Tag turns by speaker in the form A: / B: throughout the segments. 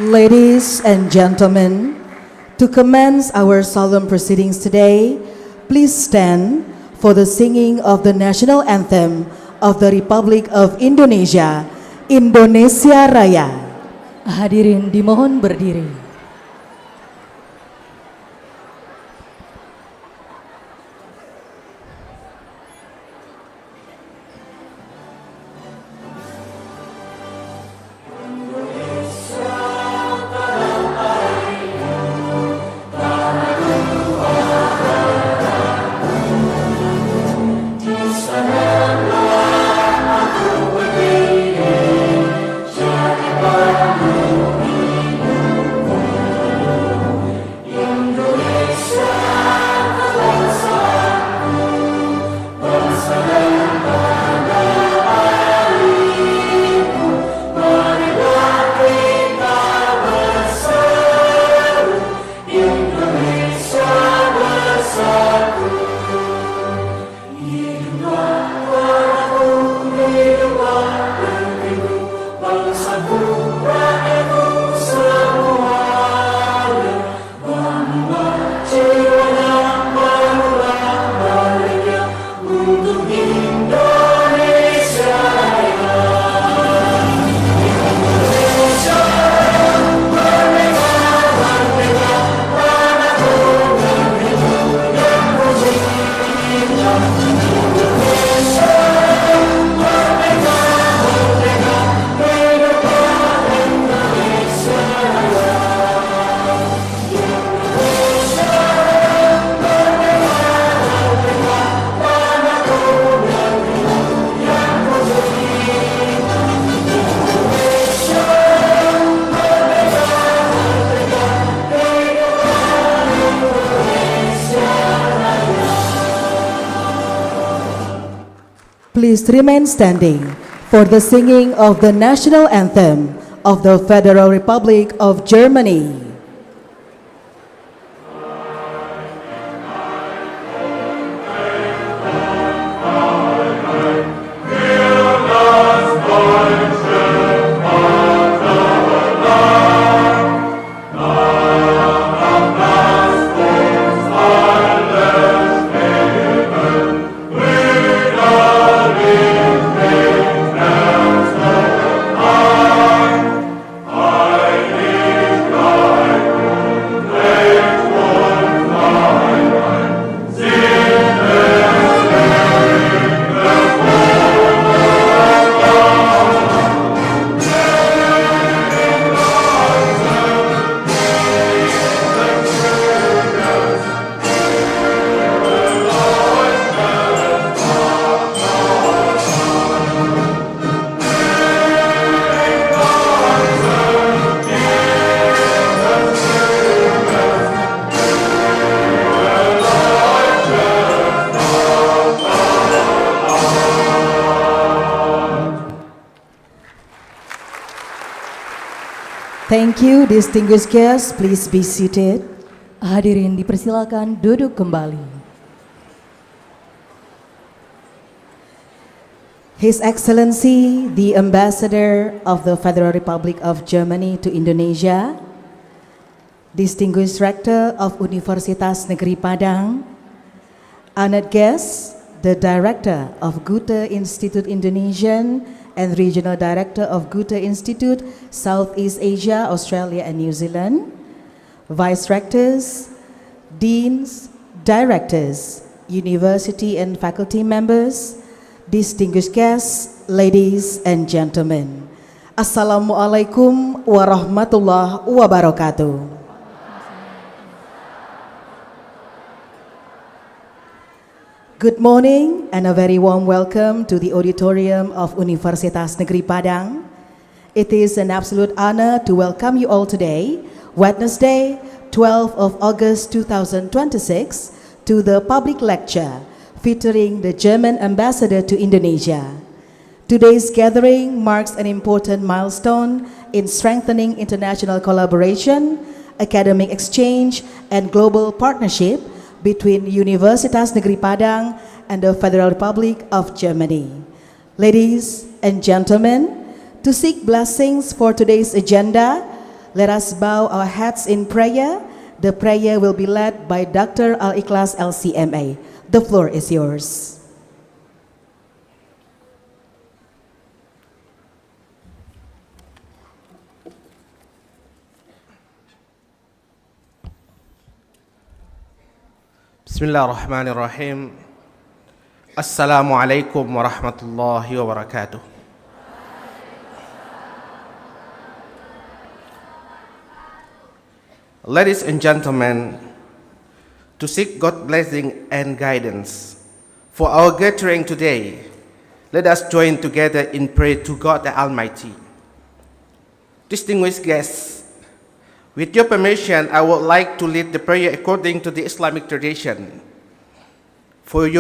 A: Ladies and gentlemen, to commence our solemn proceedings today, please stand for the singing of the national anthem of the Republic of Indonesia, Indonesia Raya.
B: Hadirin dimohon berdiri.
A: Please remain standing for the singing of the national anthem of the Federal Republic of Germany. Thank you, distinguished guests. Please be seated.
B: Hadirin dipersilakan duduk kembali.
A: His Excellency, the Ambassador of the Federal Republic of Germany to Indonesia, distinguished Rector of Universitas Negeri Padang, honored guests, the Director of Goethe Institute Indonesian and Regional Director of Goethe Institute, Southeast Asia, Australia and New Zealand, Vice Rectors, Deans, Directors, University and faculty members, distinguished guests, ladies and gentlemen. Assalamualaikum warahmatullahi wabarakatuh. Good morning and a very warm welcome to the auditorium of Universitas Negeri Padang. It is an absolute honor to welcome you all today, Wednesday, 12th of August 2026, to the public lecture featuring the German Ambassador to Indonesia. Today's gathering marks an important milestone in strengthening international collaboration, academic exchange, and global partnership between Universitas Negeri Padang and the Federal Republic of Germany. Ladies and gentlemen, to seek blessings for today's agenda, Let us bow our heads in prayer. The prayer will be led by Dr. Al-Ikhlas LCMA. The floor is yours.
C: Bismillahirrahmanirrahim. Assalamualaikum warahmatullahi wabarakatuh. Ladies and gentlemen, to seek God's blessing and guidance for our gathering today, let us join together in prayer to God the Almighty. Distinguished guests, with your permission, I would like to lead the prayer according to the Islamic tradition. For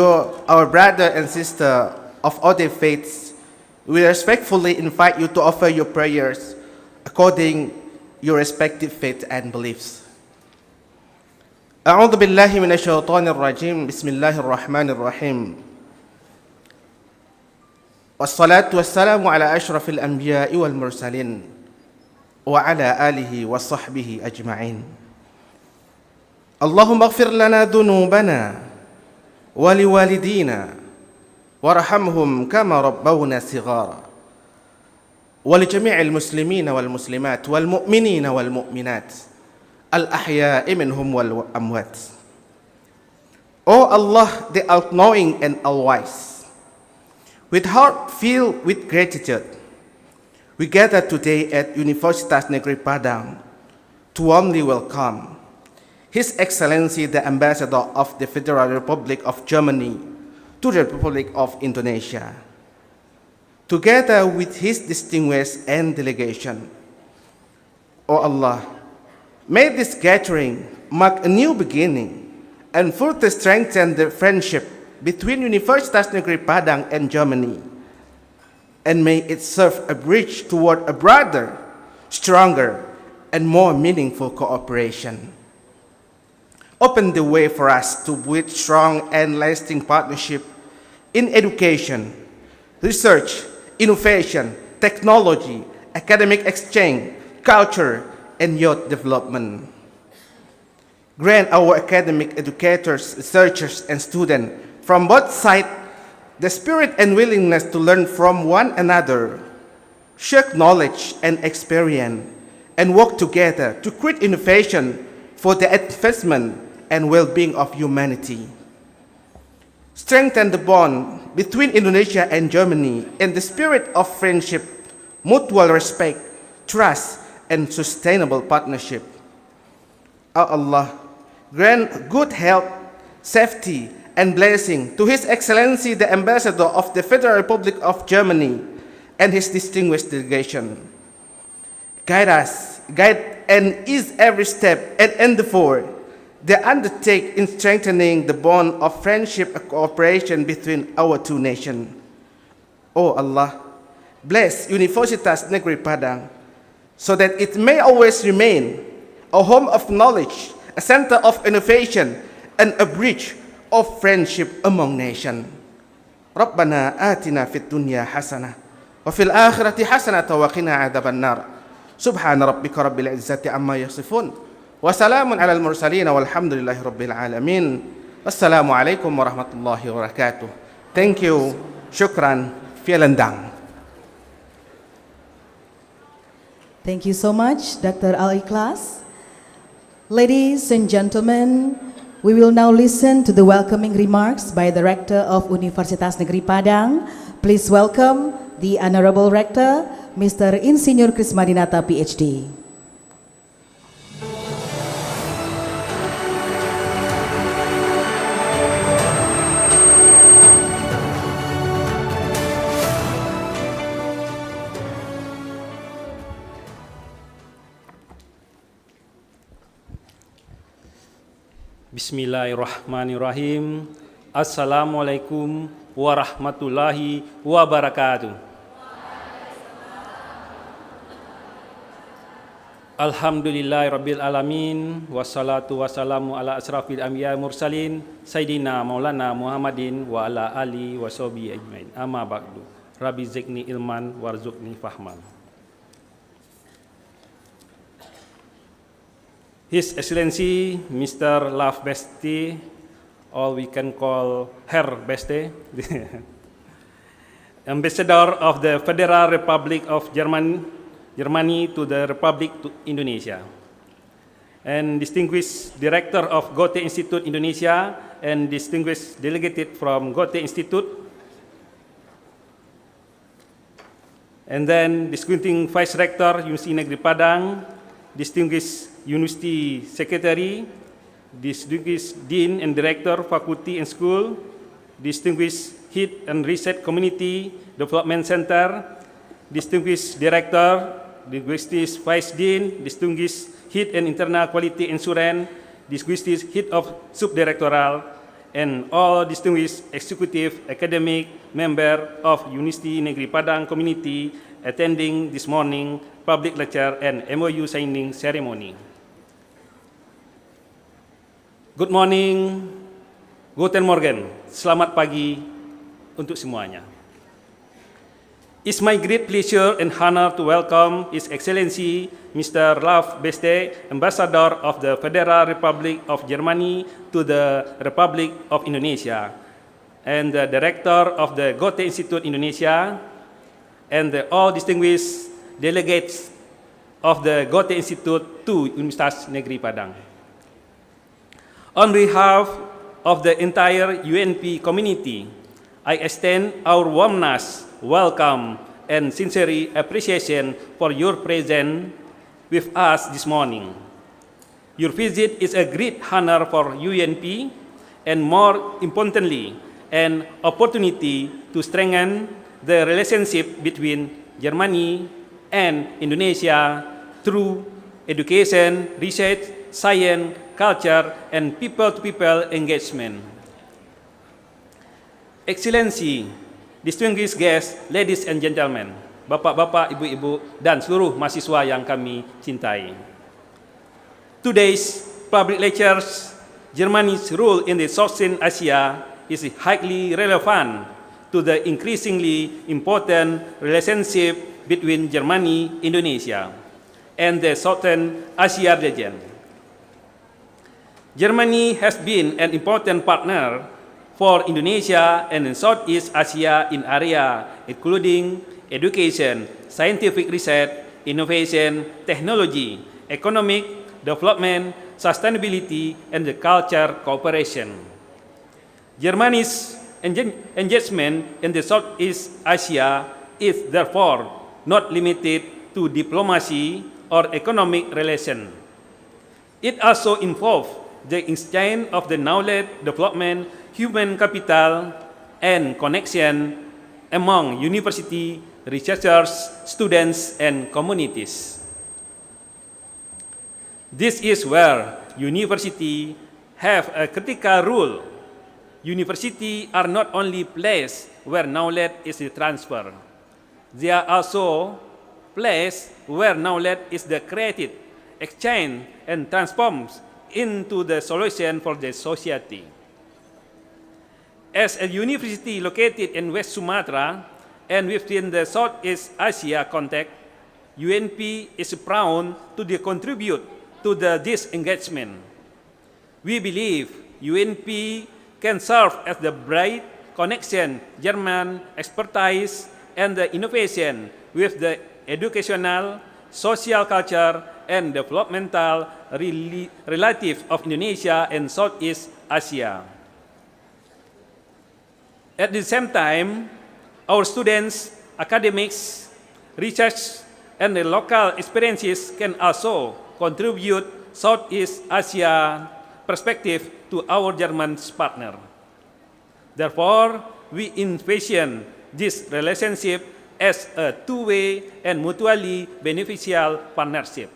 C: our brother and sister of other faiths, we respectfully invite you to offer your prayers according your respective faith and beliefs. أعوذ بالله من الشيطان الرجيم بسم الله الرحمن الرحيم والصلاة والسلام على أشرف الأنبياء والمرسلين وعلى آله وصحبه أجمعين. اللهم اغفر لنا ذنوبنا ولوالدينا وارحمهم كما ربونا صغارا ولجميع المسلمين والمسلمات والمؤمنين والمؤمنات الأحياء منهم والأموات. O Allah, the all-knowing and all-wise, with heart filled with gratitude, we gather today at Universitas Negeri Padang to warmly welcome His Excellency the Ambassador of the Federal Republic of Germany to the Republic of Indonesia, together with his distinguished and delegation. O Allah, may this gathering mark a new beginning and further strengthen the friendship between Universitas Negeri Padang and Germany, and may it serve a bridge toward a broader, stronger, and more meaningful cooperation. Open the way for us to build strong and lasting partnership in education, research, innovation, technology, academic exchange, culture, and youth development. Grant our academic educators, researchers, and students from both sides the spirit and willingness to learn from one another, share knowledge and experience, and work together to create innovation for the advancement and well-being of humanity. Strengthen the bond between Indonesia and Germany in the spirit of friendship, mutual respect, trust, and sustainable partnership. O Allah, grant good health, safety, and blessing to His Excellency the Ambassador of the Federal Republic of Germany and his distinguished delegation. Guide and ease every step and endeavor they undertake in strengthening the bond of friendship and cooperation between our two nations. O Allah, bless Universitas Negeri Padang so that it may always remain a home of knowledge, a center of innovation, and a bridge of friendship among nations. Rabbana atina fid dunya hasanah wa fil akhirati hasanah wa qina adzaban nar. Subhana rabbika rabbil izzati amma yasifun wa salamun alal mursalin walhamdulillahi rabbil alamin. Wassalamu alaikum warahmatullahi wabarakatuh. Thank you. Shukran. Vielen Dank.
A: Thank you so much, Dr. Al-Ikhlas. Ladies and gentlemen, we will now listen to the welcoming remarks by the Rector of Universitas Negeri Padang. Please welcome the Honorable Rector, Mr. Insinyur Krismadinata, PhD.
D: Bismillahirrahmanirrahim. Assalamualaikum warahmatullahi wabarakatuh. Alhamdulillahirabbil alamin wassalatu wassalamu ala asrafil anbiya mursalin sayyidina maulana Muhammadin wa ala ali wa sahbihi ajmain. Amma ba'du. Rabbi zidni ilman warzuqni fahman. His Excellency Mr. Laf Beste, or we can call Herr Beste, Ambassador of the Federal Republic of Germany to the Republic to Indonesia, and distinguished Director of Goethe Institute Indonesia and distinguished delegate from Goethe Institute, and then distinguished Vice Rector University Negeri Padang, distinguished University Secretary, distinguished Dean and Director Faculty and School, distinguished Head and Research Community Development Center, distinguished Director, distinguished Vice Dean, distinguished Head and Internal Quality Assurance, distinguished Head of Subdirectoral, and all distinguished executive academic member of University Negeri Padang community attending this morning public lecture and MOU signing ceremony. Good morning, Guten Morgen, selamat pagi untuk semuanya. It's my great pleasure and honor to welcome His Excellency Mr. Laf Beste, Ambassador of the Federal Republic of Germany to the Republic of Indonesia, and the Director of the Goethe Institute Indonesia, and all distinguished delegates of the Goethe Institute to Universitas Negeri Padang. On behalf of the entire UNP community, I extend our warmest welcome and sincere appreciation for your presence with us this morning. Your visit is a great honor for UNP and, more importantly, an opportunity to strengthen the relationship between Germany and Indonesia through education, research, science, culture, and people-to-people engagement. Excellency, distinguished guests, ladies and gentlemen, bapak-bapak, ibu-ibu, dan seluruh mahasiswa yang kami cintai. Today's public lectures, Germany's role in the Southeast Asia is highly relevant to the increasingly important relationship between Germany, Indonesia, and the Southern Asia region. Germany has been an important partner for Indonesia and in Southeast Asia in areas including education, scientific research, innovation, technology, economic development, sustainability, and the culture cooperation. Germany's engagement in the Southeast Asia is therefore not limited to diplomacy or economic relations. It also involves the exchange of the knowledge, development, human capital, and connection among university researchers, students, and communities. This is where universities have a critical role. Universities are not only places where knowledge is transferred. They are also places where knowledge is created, exchanged, and transformed into the solution for the society. As a university located in West Sumatra and within the Southeast Asia context, UNP is proud to contribute to this engagement. We believe UNP can serve as the bright connection, German expertise, and the innovation with the educational, social culture, and developmental relative of Indonesia and Southeast Asia. At the same time, our students, academics, research, and the local experiences can also contribute Southeast Asia perspective to our German partner. Therefore, we envision this relationship as a two-way and mutually beneficial partnership.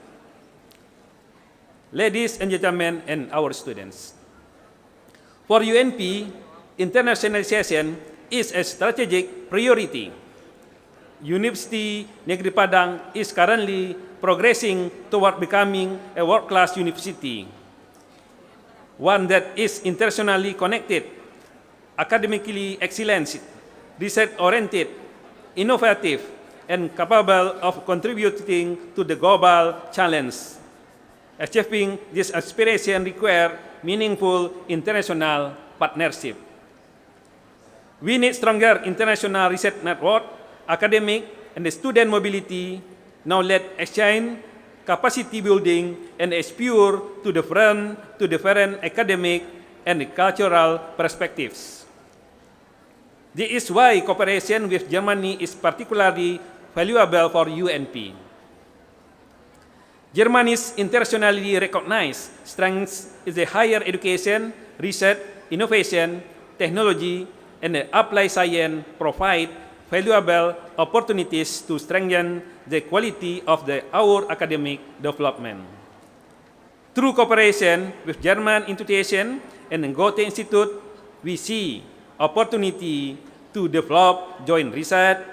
D: Ladies and gentlemen, and our students, for UNP, internationalization is a strategic priority. University Negeri Padang is currently progressing toward becoming a world-class university, one that is internationally connected, academically excellent, research-oriented, innovative, and capable of contributing to the global challenge. Achieving this aspiration requires meaningful international partnership. We need stronger international research network, academic and student mobility, knowledge exchange, capacity building, and exposure to different academic and cultural perspectives. This is why cooperation with Germany is particularly valuable for UNP. Germany's internationally recognized strengths is the higher education, research, innovation, technology, and applied science provide valuable opportunities to strengthen the quality of our academic development. Through cooperation with German institutions and Goethe Institute, we see opportunity to develop joint research,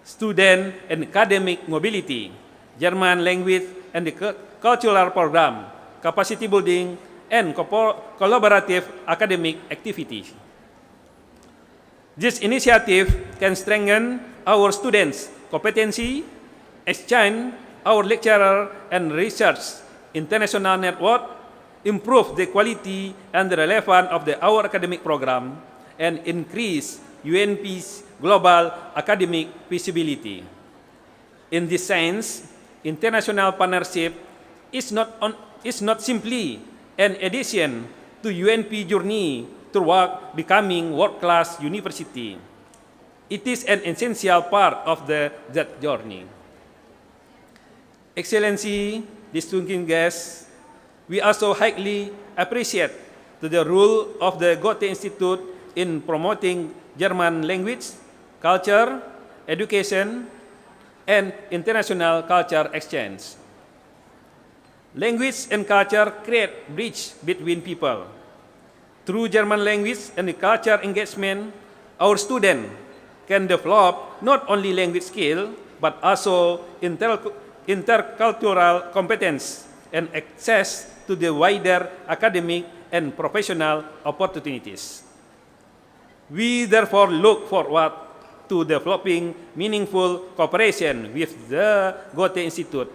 D: student and academic mobility, German language and the cultural program, capacity building, and collaborative academic activities. This initiative can strengthen our students' competency, exchange our lecturer and research international network, improve the quality and the relevance of our academic program, and increase UNP's global academic visibility. In this sense, international partnership is not simply an addition to UNP journey toward becoming world-class university. It is an essential part of that journey. Excellency, distinguished guests, we also highly appreciate the role of the Goethe Institute in promoting German language, culture, education, and international culture exchange. Language and culture create bridge between people. Through German language and culture engagement, our students can develop not only language skill, but also intercultural competence and access to the wider academic and professional opportunities. We therefore look forward to developing meaningful cooperation with the Goethe Institute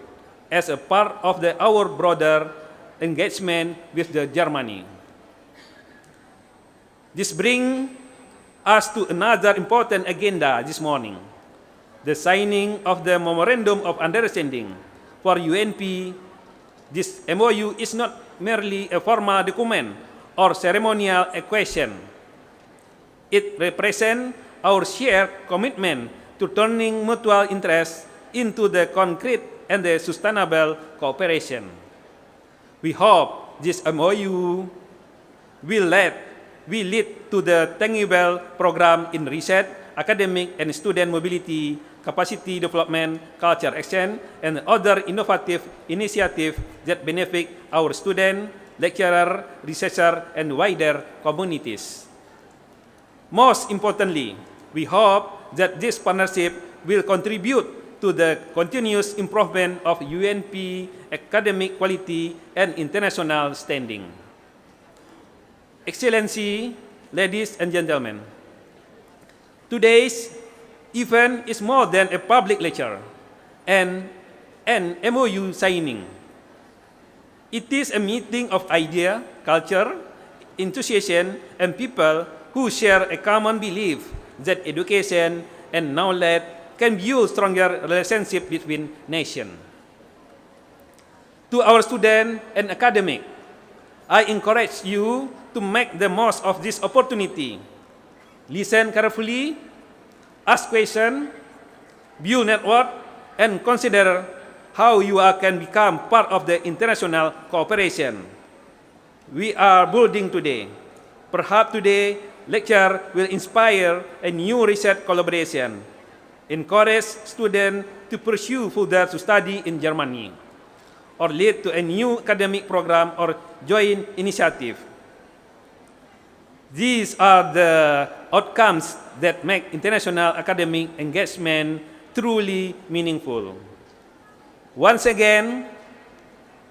D: as a part of our broader engagement with Germany. This brings us to another important agenda this morning, the signing of the Memorandum of Understanding. For UNP, this MOU is not merely a formal document or ceremonial occasion. It represents our shared commitment to turning mutual interests into the concrete and the sustainable cooperation. We hope this MOU will lead to the tangible program in research, academic and student mobility, capacity development, culture exchange, and other innovative initiatives that benefit our students, lecturers, researchers, and wider communities. Most importantly, we hope that this partnership will contribute to the continuous improvement of UNP academic quality and international standing. Excellency, ladies and gentlemen, today's event is more than a public lecture and an MOU signing. It is a meeting of ideas, culture, enthusiasm, and people who share a common belief that education and knowledge can build stronger relationships between nations. To our students and academics, I encourage you to make the most of this opportunity. Listen carefully, ask questions, build network, and consider how you can become part of the international cooperation we are building today. Perhaps today, lecture will inspire a new research collaboration, encourage students to pursue further to study in Germany, or lead to a new academic program or joint initiative. These are the outcomes that make international academic engagement truly meaningful. Once again,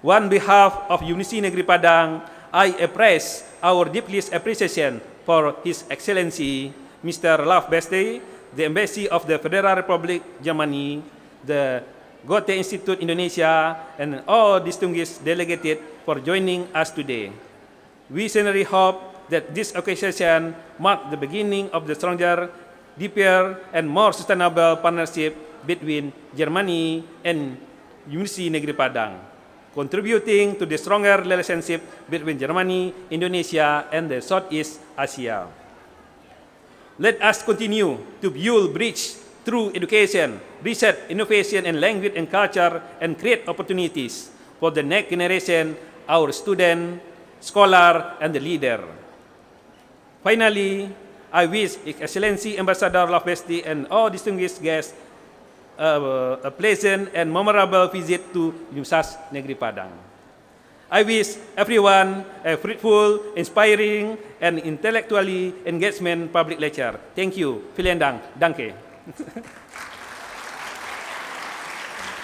D: on behalf of University Negeri Padang, I express our deepest appreciation for His Excellency, Mr. Laf Beste, the Embassy of the Federal Republic Germany, the Goethe Institute Indonesia, and all distinguished delegates for joining us today. We sincerely hope that this occasion marks the beginning of the stronger, deeper, and more sustainable partnership between Germany and University Negeri Padang, contributing to the stronger relationship between Germany, Indonesia, and the Southeast Asia. Let us continue to build bridges through education, research, innovation, and language and culture, and create opportunities for the next generation, our student, scholar, and the leader. Finally, I wish His Excellency Ambassador Lovebesti and all distinguished guests a pleasant and memorable visit to Universitas Negeri Padang. I wish everyone a fruitful, inspiring, and intellectually engagement public lecture. Thank you. Vielen Dank. Danke.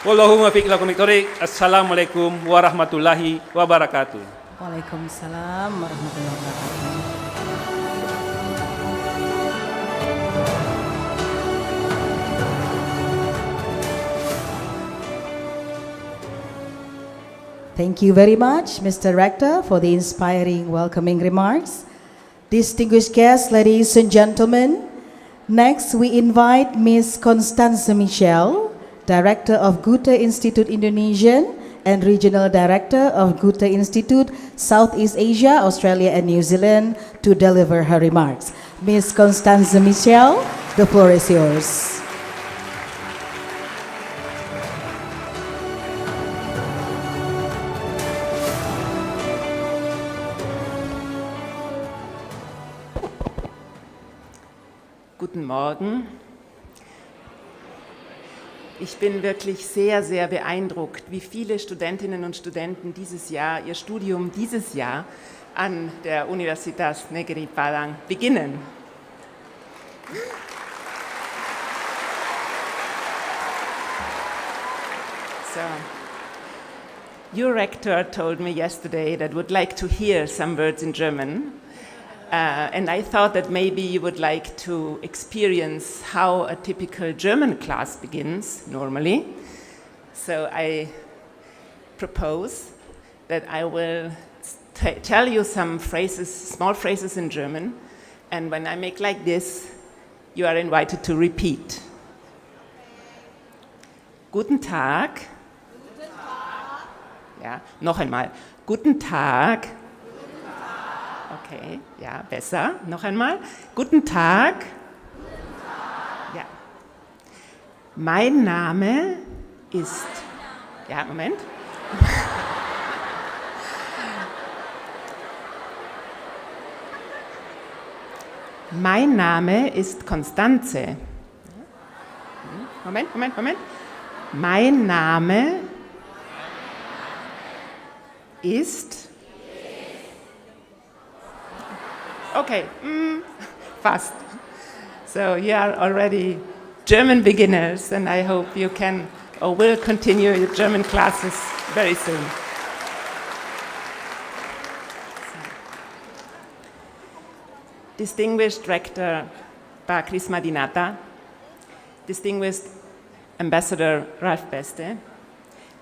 D: Wallahumma fiqh lakum iktorik. Assalamualaikum warahmatullahi wabarakatuh.
A: Waalaikumsalam warahmatullahi wabarakatuh. Thank you very much, Mr. Rector, for the inspiring welcoming remarks. Distinguished guests, ladies and gentlemen, next we invite Ms. Constance Michel, Director of Goethe Institute Indonesian and Regional Director of Goethe Institute Southeast Asia, Australia and New Zealand, to deliver her remarks. Ms. Constance Michel, the floor is yours.
E: Guten Morgen. Ich bin wirklich sehr, sehr beeindruckt, wie viele Studentinnen und Studenten dieses Jahr ihr Studium dieses Jahr an der Universitas Negeri Padang beginnen. So, your rector told me yesterday that would like to hear some words in German. And I thought that maybe you would like to experience how a typical German class begins normally. So I propose that I will tell you some phrases, small phrases in German, and when I make like this, you are invited to repeat. Guten Tag. Guten Tag. Ja, noch einmal. Guten Tag. Okay, ja, besser. Noch einmal. Guten Tag. Guten Tag. Ja. Mein Name ist. Ja, Moment. Mein Name ist Constanze. Moment. Mein Name ist. Okay, fast. So you are already German beginners, and I hope you can or will continue your German classes very soon. Distinguished Rector Pak Risma Dinata, Distinguished Ambassador Ralph Beste,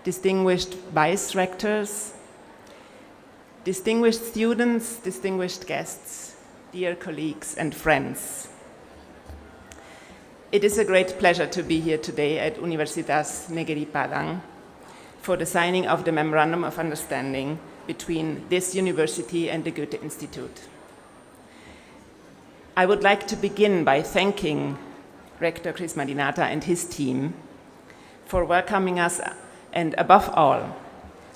E: Distinguished Vice Rectors, distinguished students, distinguished guests, dear colleagues and friends. It is a great pleasure to be here today at Universitas Negeri Padang for the signing of the Memorandum of Understanding between this university and the Goethe Institute. I would like to begin by thanking Rector Risma Dinata and his team for welcoming us, and above all,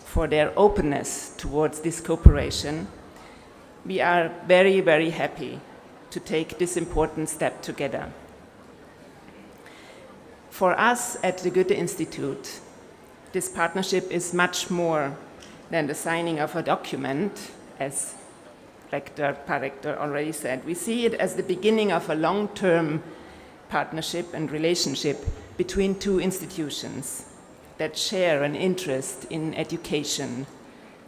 E: for their openness towards this cooperation. We are very, very happy to take this important step together. For us at the Goethe Institute, this partnership is much more than the signing of a document, as Rector already said. We see it as the beginning of a long-term partnership and relationship between two institutions that share an interest in education,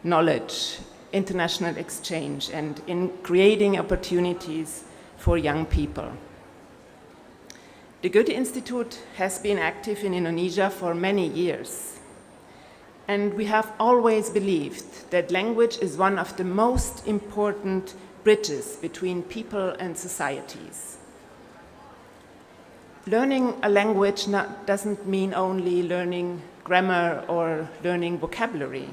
E: knowledge, international exchange, and in creating opportunities for young people. The Goethe Institute has been active in Indonesia for many years, and we have always believed that language is one of the most important bridges between people and societies. Learning a language doesn't mean only learning grammar or learning vocabulary.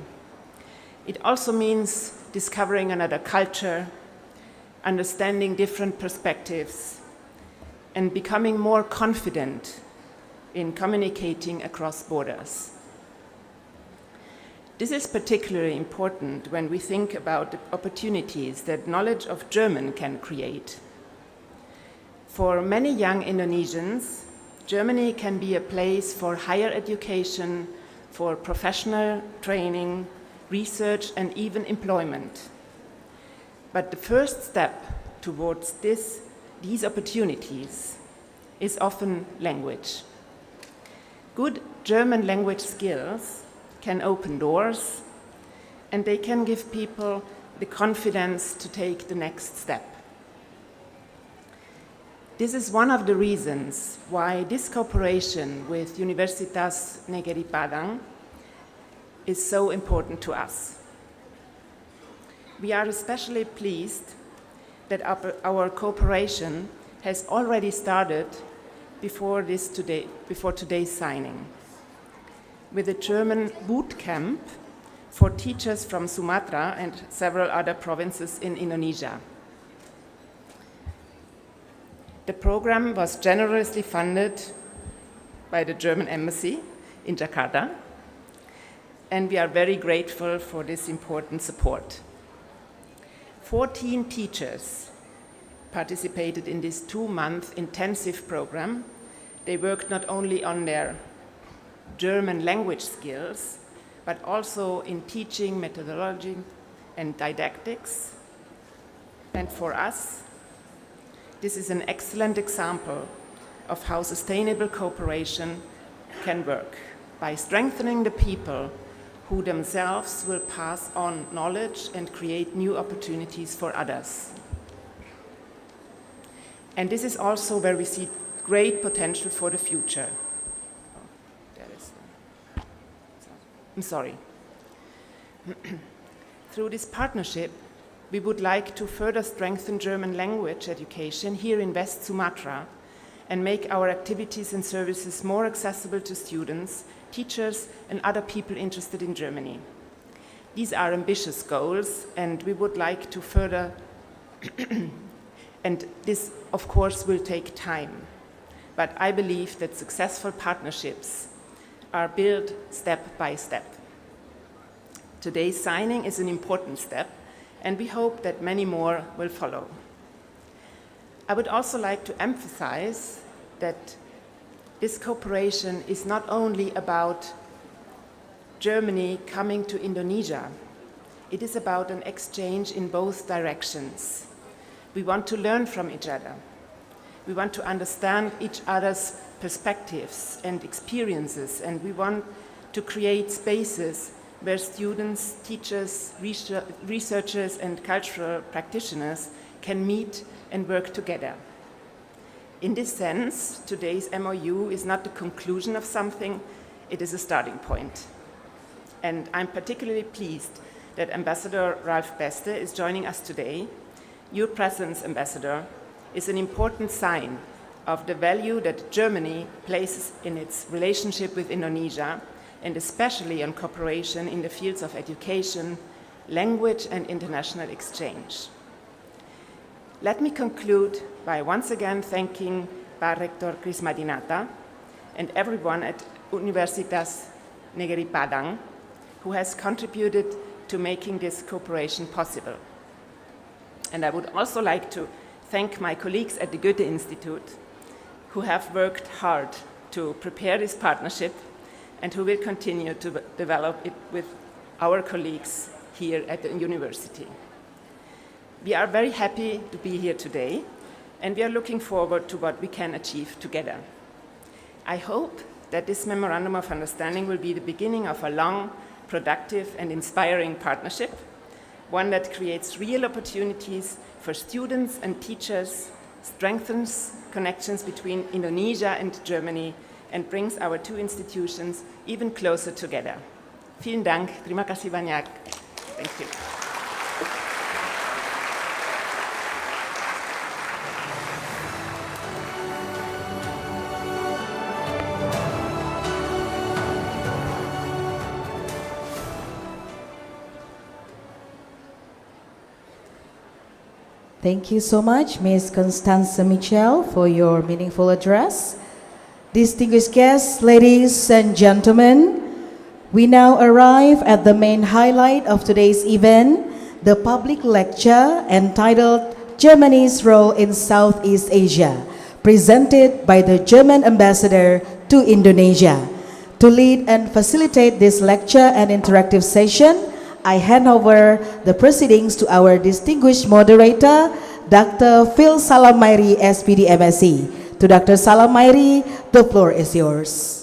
E: It also means discovering another culture, understanding different perspectives, and becoming more confident in communicating across borders. This is particularly important when we think about the opportunities that knowledge of German can create. For many young Indonesians, Germany can be a place for higher education, for professional training, research, and even employment. But the first step towards these opportunities is often language. Good German language skills can open doors, and they can give people the confidence to take the next step. This is one of the reasons why this cooperation with Universitas Negeri Padang is so important to us. We are especially pleased that our cooperation has already started before today's signing, with a German boot camp for teachers from Sumatra and several other provinces in Indonesia. The program was generously funded by the German embassy in Jakarta, and we are very grateful for this important support. 14 teachers participated in this 2-month intensive program. They worked not only on their German language skills, but also in teaching methodology and didactics. And for us, this is an excellent example of how sustainable cooperation can work by strengthening the people who themselves will pass on knowledge and create new opportunities for others. And this is also where we see great potential for the future. I'm sorry. Through this partnership, we would like to further strengthen German language education here in West Sumatra and make our activities and services more accessible to students, teachers, and other people interested in Germany. These are ambitious goals, and we would like to further, and this, of course, will take time. But I believe that successful partnerships are built step by step. Today's signing is an important step, and we hope that many more will follow. I would also like to emphasize that this cooperation is not only about Germany coming to Indonesia. It is about an exchange in both directions. We want to learn from each other. We want to understand each other's perspectives and experiences, and we want to create spaces where students, teachers, researchers, and cultural practitioners can meet and work together. In this sense, today's MOU is not the conclusion of something, it is a starting point. And I'm particularly pleased that Ambassador Ralph Beste is joining us today. Your presence, Ambassador, is an important sign of the value that Germany places in its relationship with Indonesia, and especially on cooperation in the fields of education, language, and international exchange. Let me conclude by once again thanking Pak Rektor Kris Madinata and everyone at Universitas Negeri Padang who has contributed to making this cooperation possible. And I would also like to thank my colleagues at the Goethe Institute who have worked hard to prepare this partnership and who will continue to develop it with our colleagues here at the university. We are very happy to be here today, and we are looking forward to what we can achieve together. I hope that this Memorandum of Understanding will be the beginning of a long, productive, and inspiring partnership, one that creates real opportunities for students and teachers, strengthens connections between Indonesia and Germany, and brings our two institutions even closer together. Vielen Dank, terima kasih banyak. Thank you.
A: Thank you so much, Ms. Constanze Michel, for your meaningful address. Distinguished guests, ladies and gentlemen, we now arrive at the main highlight of today's event, the public lecture entitled Germany's Role in Southeast Asia, presented by the German ambassador to Indonesia. To lead and facilitate this lecture and interactive session, I hand over the proceedings to our distinguished moderator, Dr. Phil Salamairi, SPD MSc. To Dr. Salamairi, the floor is yours.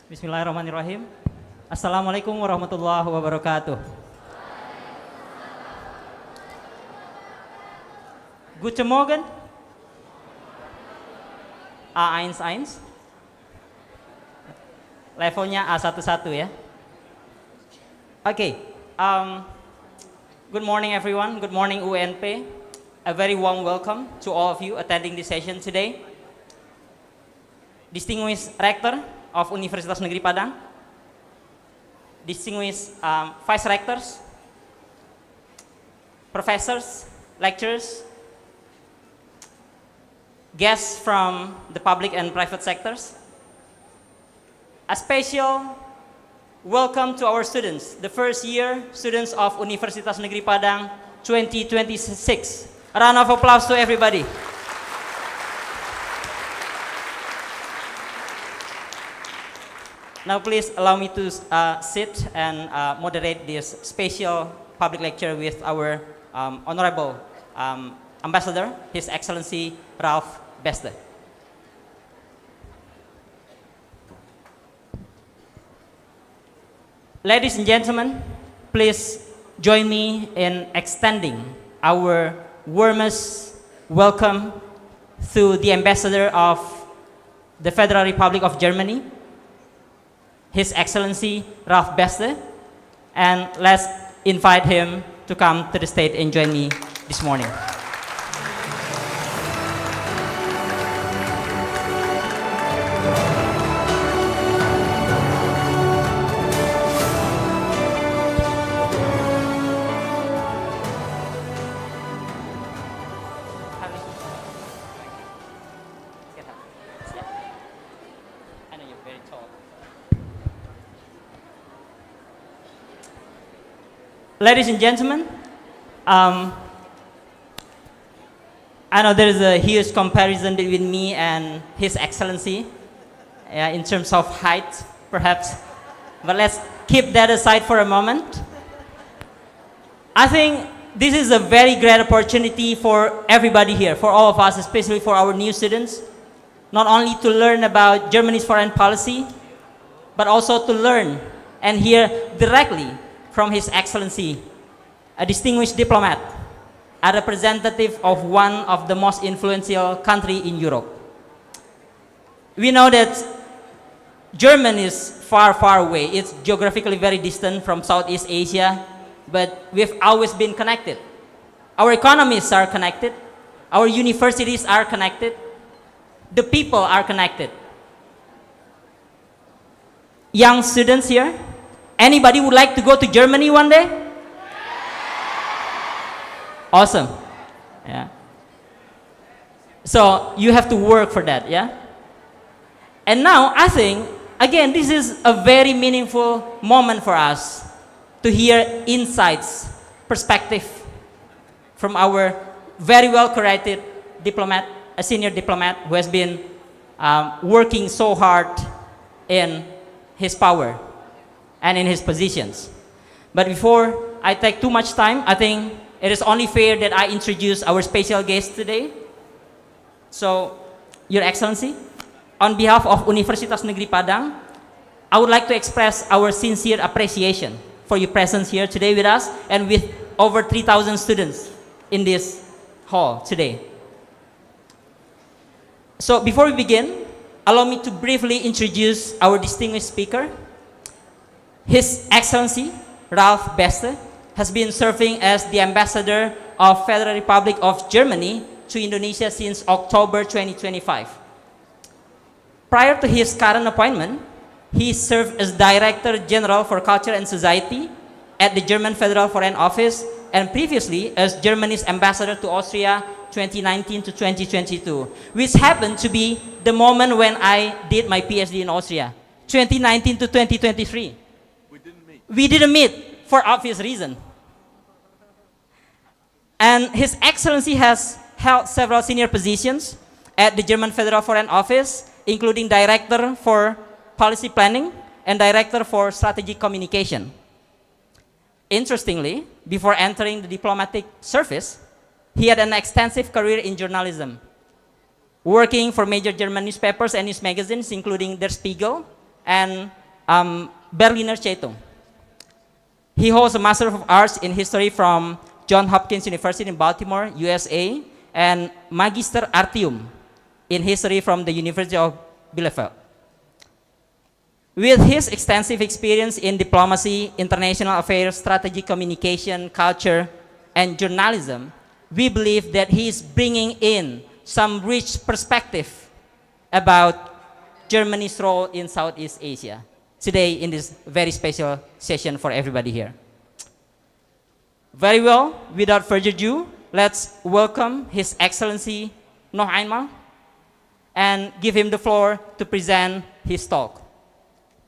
F: Bismillahirrahmanirrahim. Assalamualaikum warahmatullahi wabarakatuh. Guten Morgen. A1-1. Levelnya A11 ya. Okay. Good morning everyone. Good morning UNP. A very warm welcome to all of you attending this session today. Distinguished Rector of Universitas Negeri Padang, distinguished Vice Rectors, Professors, Lecturers, guests from the public and private sectors. A special welcome to our students, the first year students of Universitas Negeri Padang 2026. A round of applause to everybody. Now please allow me to sit and moderate this special public lecture with our Honorable Ambassador, His Excellency Ralph Bester. Ladies and gentlemen, please join me in extending our warmest welcome to the Ambassador of the Federal Republic of Germany, His Excellency Ralph Bester, and let's invite him to come to the stage and join me this morning. I know you're very tall. Ladies and gentlemen, I know there is a huge comparison between me and His Excellency in terms of height, perhaps, but let's keep that aside for a moment. I think this is a very great opportunity for everybody here, for all of us, especially for our new students, not only to learn about Germany's foreign policy, but also to learn and hear directly from His Excellency, a distinguished diplomat, a representative of one of the most influential country in Europe. We know that Germany is far, far away. It's geographically very distant from Southeast Asia, but we've always been connected. Our economies are connected. Our universities are connected. The people are connected. Young students here, anybody would like to go to Germany one day? Awesome. Yeah. So you have to work for that, yeah? And now I think, again, this is a very meaningful moment for us to hear insights, perspective from our very well-curated diplomat, a senior diplomat who has been working so hard in his power and in his positions. But before I take too much time, I think it is only fair that I introduce our special guest today. So, Your Excellency, on behalf of Universitas Negeri Padang, I would like to express our sincere appreciation for your presence here today with us and with over 3,000 students in this hall today. So before we begin, allow me to briefly introduce our distinguished speaker. His Excellency Ralph Beste has been serving as the Ambassador of Federal Republic of Germany to Indonesia since October 2025. Prior to his current appointment, he served as Director General for Culture and Society at the German Federal Foreign Office and previously as Germany's Ambassador to Austria 2019 to 2022, which happened to be the moment when I did my PhD in Austria, 2019 to 2023. We didn't meet for obvious reason. And His Excellency has held several senior positions at the German Federal Foreign Office, including Director for Policy Planning and Director for Strategic Communication. Interestingly, before entering the diplomatic service, he had an extensive career in journalism, working for major German newspapers and news magazines, including Der Spiegel and Berliner Zeitung. He holds a Master of Arts in History from Johns Hopkins University in Baltimore, USA, and Magister Artium in History from the University of Bielefeld. With his extensive experience in diplomacy, international affairs, strategic communication, culture, and journalism, we believe that he is bringing in some rich perspective about Germany's role in Southeast Asia today in this very special session for everybody here. Very well, without further ado, let's welcome His Excellency noch einmal and give him the floor to present his talk.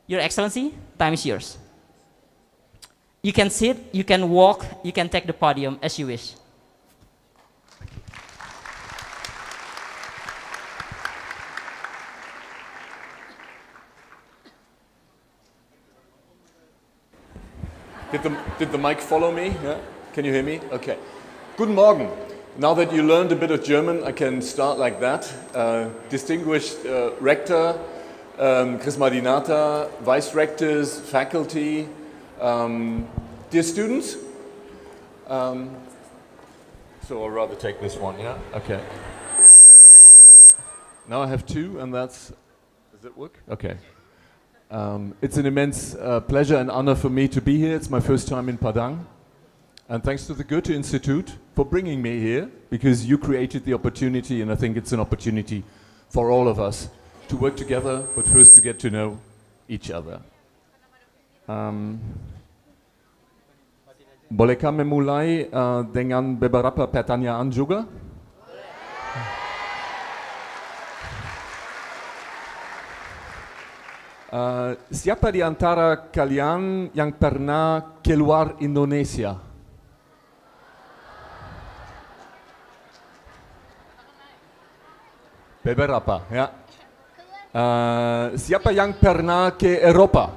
F: Your Excellency, time is yours. You can sit, you can walk, you can take the podium as you wish.
G: Did the mic follow me? Yeah? Can you hear me? Okay. Guten Morgen. Now that you learned a bit of German, I can start like that. Distinguished Rector, Krismadinata, Vice Rectors, faculty, dear students. So I'll rather take this one, yeah? Okay. Now I have two, and that's... Does it work? Okay. It's an immense pleasure and honor for me to be here. It's my first time in Padang. And thanks to the Goethe Institute for bringing me here, because you created the opportunity, and I think it's an opportunity for all of us to work together, but first to get to know each other. Boleh kami mulai dengan beberapa pertanyaan juga? Siapa di antara kalian yang pernah keluar Indonesia? Beberapa, ya. Siapa yang pernah ke Eropa?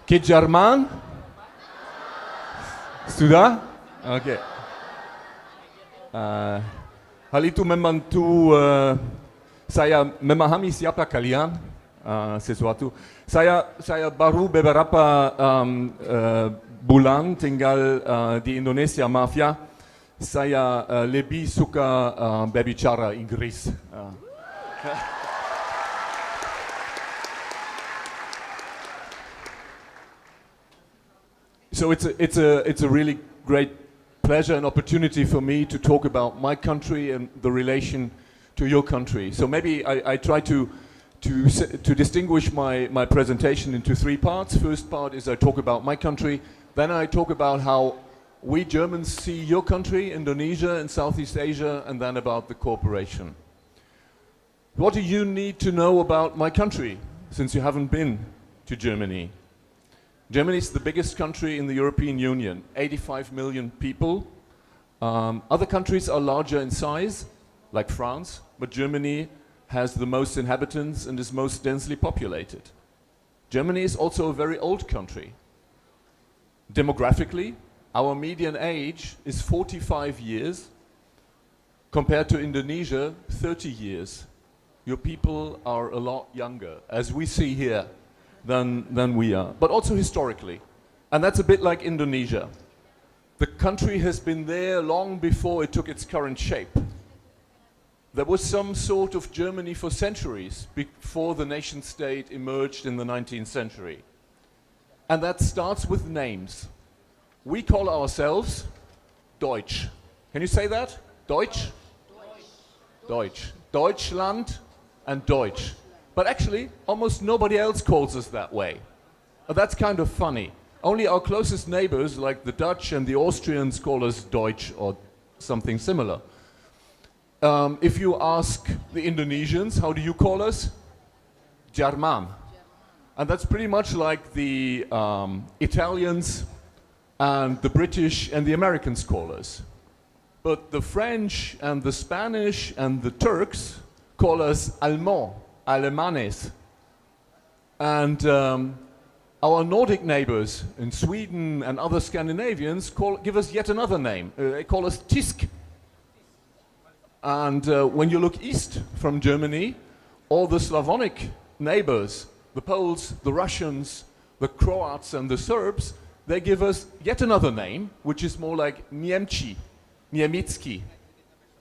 G: Ke Jerman? Sudah? Oke. Hal itu membantu saya memahami siapa kalian, sesuatu. Saya baru beberapa bulan tinggal di Indonesia, maaf ya. Saya lebih suka berbicara Inggris. So it's a really great pleasure and opportunity for me to talk about my country and the relation to your country. So maybe I try to distinguish my presentation into three parts. First part is I talk about my country, then I talk about how we Germans see your country, Indonesia and Southeast Asia, and then about the cooperation. What do you need to know about my country, since you haven't been to Germany? Germany is the biggest country in the European Union, 85 million people. Other countries are larger in size, like France, but Germany has the most inhabitants and is most densely populated. Germany is also a very old country. demographically, our median age is 45 years, compared to Indonesia, 30 years. Your people are a lot younger, as we see here, than we are, but also historically. And that's a bit like Indonesia. The country has been there long before it took its current shape. There was some sort of Germany for centuries before the nation state emerged in the 19th century. And that starts with names. We call ourselves Deutsch. Can you say that? Deutsch? Deutsch. Deutschland and Deutsch. But actually, almost nobody else calls us that way. That's kind of funny. Only our closest neighbors, like the Dutch and the Austrians, call us Deutsch or something similar. If you ask the Indonesians, how do you call us? Jerman. And that's pretty much like the Italians and the British and the Americans call us. But the French and the Spanish and the Turks call us Allemand, Alemanes. And our Nordic neighbors in Sweden and other Scandinavians give us yet another name. They call us Tysk. And when you look east from Germany, all the Slavonic neighbors, the Poles, the Russians, the Croats and the Serbs, they give us yet another name, which is more like Niemci, Niemiecki.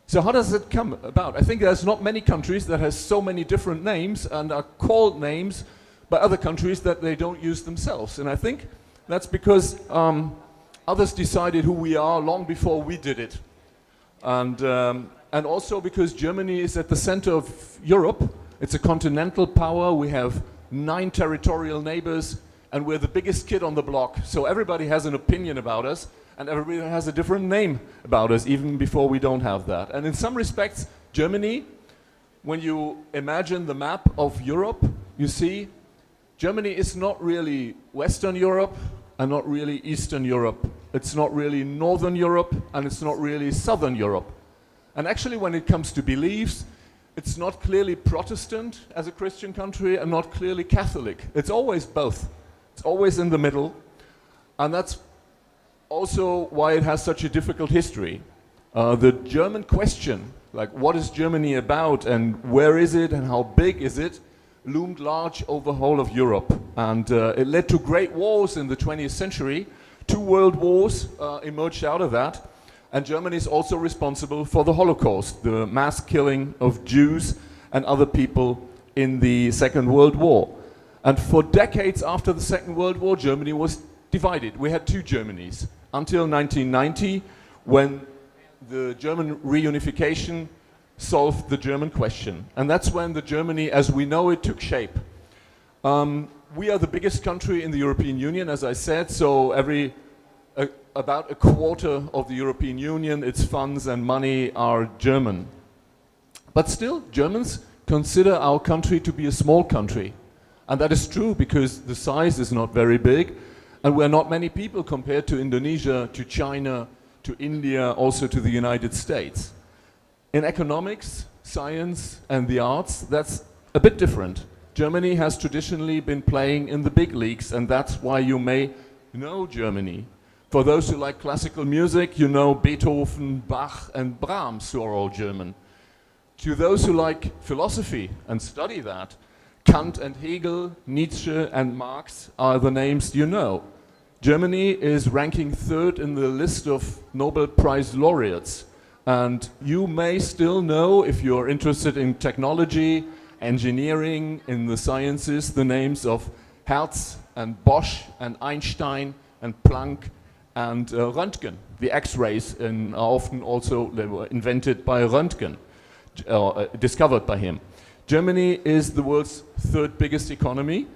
G: So how does it come about? I think there's not many countries that has so many different names and are called names by other countries that they don't use themselves. And I think that's because others decided who we are long before we did it. And also because Germany is at the center of Europe. It's a continental power. We have 9 territorial neighbors, and we're the biggest kid on the block. So everybody has an opinion about us, and everybody has a different name about us, even before we don't have that. And in some respects, Germany, when you imagine the map of Europe, you see Germany is not really Western Europe and not really Eastern Europe. It's not really Northern Europe, and it's not really Southern Europe. And actually, when it comes to beliefs, it's not clearly Protestant as a Christian country and not clearly Catholic. It's always both. It's always in the middle. And that's also why it has such a difficult history. The German question, like what is Germany about and where is it and how big is it, loomed large over the whole of Europe. And it led to great wars in the 20th century. 2 world wars emerged out of that. And Germany is also responsible for the Holocaust, the mass killing of Jews and other people in the Second World War. And for decades after the Second World War, Germany was divided. We had 2 Germanys until 1990, when the German reunification solved the German question. And that's when the Germany as we know it took shape. We are the biggest country in the European Union, as I said, so about a quarter of the European Union, its funds and money are German. But still, Germans consider our country to be a small country. And that is true because the size is not very big, and we're not many people compared to Indonesia, to China, to India, also to the United States. In economics, science, and the arts, that's a bit different. Germany has traditionally been playing in the big leagues, and that's why you may know Germany. For those who like classical music, you know Beethoven, Bach, and Brahms, who are all German. To those who like philosophy and study that, Kant and Hegel, Nietzsche and Marx are the names you know. Germany is ranking 3rd in the list of Nobel Prize laureates. And you may still know, if you're interested in technology, engineering, in the sciences, the names of Hertz and Bosch and Einstein and Planck and Röntgen. The X-rays are often also they were invented by Röntgen, discovered by him. Germany is the world's 3rd biggest economy.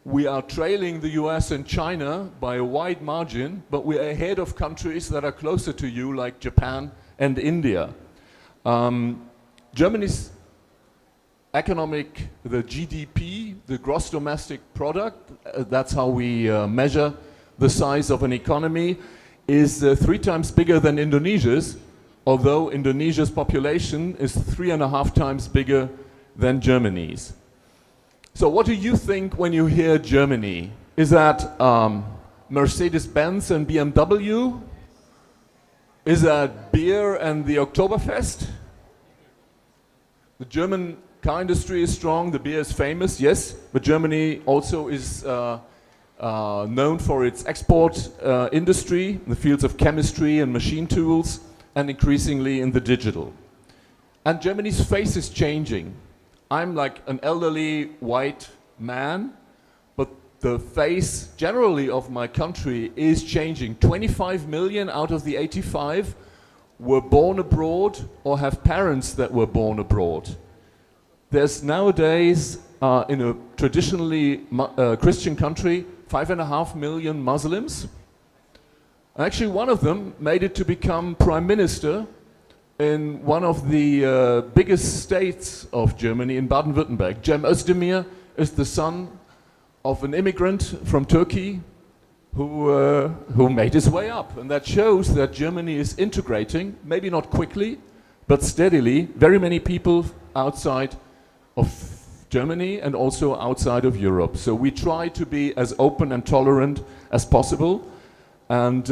G: We are trailing the US and China by a wide margin, but we are ahead of countries that are closer to you, like Japan and India. Germany's the GDP, the gross domestic product, that's how we measure the size of an economy, is 3 times bigger than Indonesia's, although Indonesia's population is 3.5 times bigger than Germany's. So what do you think when you hear Germany? Is that Mercedes-Benz and BMW? Is that beer and the Oktoberfest? The German car industry is strong, the beer is famous, yes, but Germany also is known for its export industry in the fields of chemistry and machine tools, and increasingly in the digital. And Germany's face is changing. I'm like an elderly white man, but the face generally of my country is changing. 25 million out of the 85 were born abroad or have parents that were born abroad. There's nowadays, in a traditionally Christian country, 5.5 million Muslims. Actually, one of them made it to become prime minister in one of the biggest states of Germany, in Baden-Württemberg. Cem Özdemir is the son of an immigrant from Turkey who made his way up. And that shows that Germany is integrating, maybe not quickly, but steadily, very many people outside of Germany and also outside of Europe. So we try to be as open and tolerant as possible and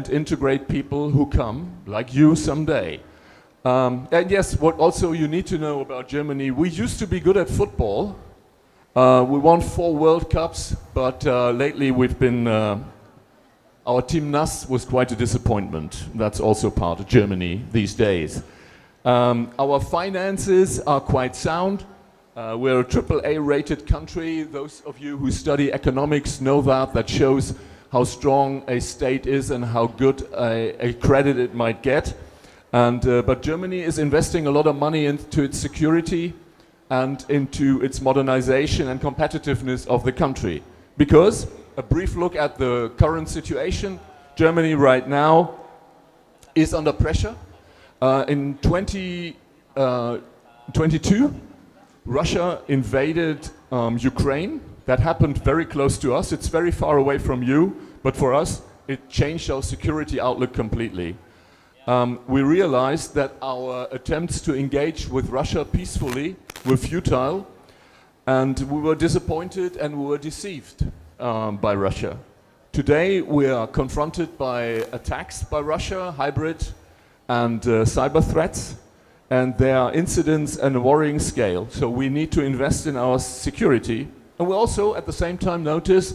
G: integrate people who come, like you someday. And yes, what also you need to know about Germany, we used to be good at football. We won 4 World Cups, but lately we've been, our Team NAS was quite a disappointment. That's also part of Germany these days. Our finances are quite sound. We're a AAA rated country. Those of you who study economics know that. That shows how strong a state is and how good a credit it might get. But Germany is investing a lot of money into its security and into its modernization and competitiveness of the country. Because, a brief look at the current situation, Germany right now is under pressure. In 2022, Russia invaded Ukraine. That happened very close to us. It's very far away from you, but for us, it changed our security outlook completely. We realized that our attempts to engage with Russia peacefully were futile, and we were disappointed and we were deceived by Russia. Today we are confronted by attacks by Russia, hybrid and cyber threats, and there are incidents at a worrying scale. So we need to invest in our security. And we also at the same time notice,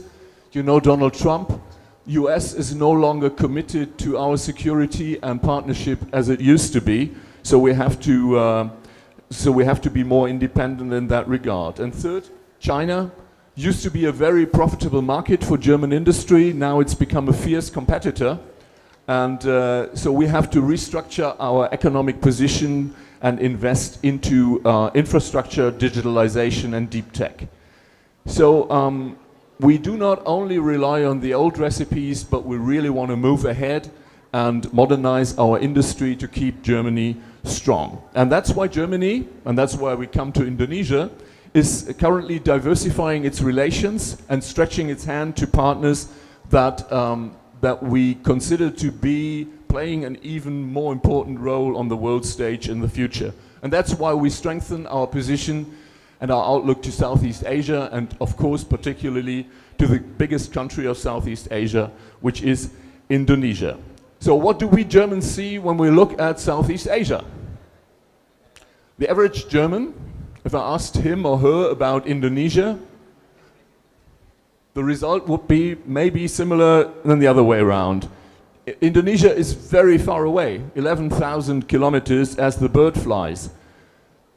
G: you know, Donald Trump, US is no longer committed to our security and partnership as it used to be, so we have to be more independent in that regard. And third, China used to be a very profitable market for German industry. Now it's become a fierce competitor, and so we have to restructure our economic position and invest into infrastructure, digitalization, and deep tech. So. We do not only rely on the old recipes, but we really want to move ahead and modernize our industry to keep Germany strong. And that's why Germany, and that's why we come to Indonesia, is currently diversifying its relations and stretching its hand to partners that we consider to be playing an even more important role on the world stage in the future. And that's why we strengthen our position and our outlook to Southeast Asia, and of course particularly to the biggest country of Southeast Asia, which is Indonesia. So what do we Germans see when we look at Southeast Asia? The average German, if I asked him or her about Indonesia, the result would be maybe similar than the other way around. Indonesia is very far away, 11,000 kilometers as the bird flies.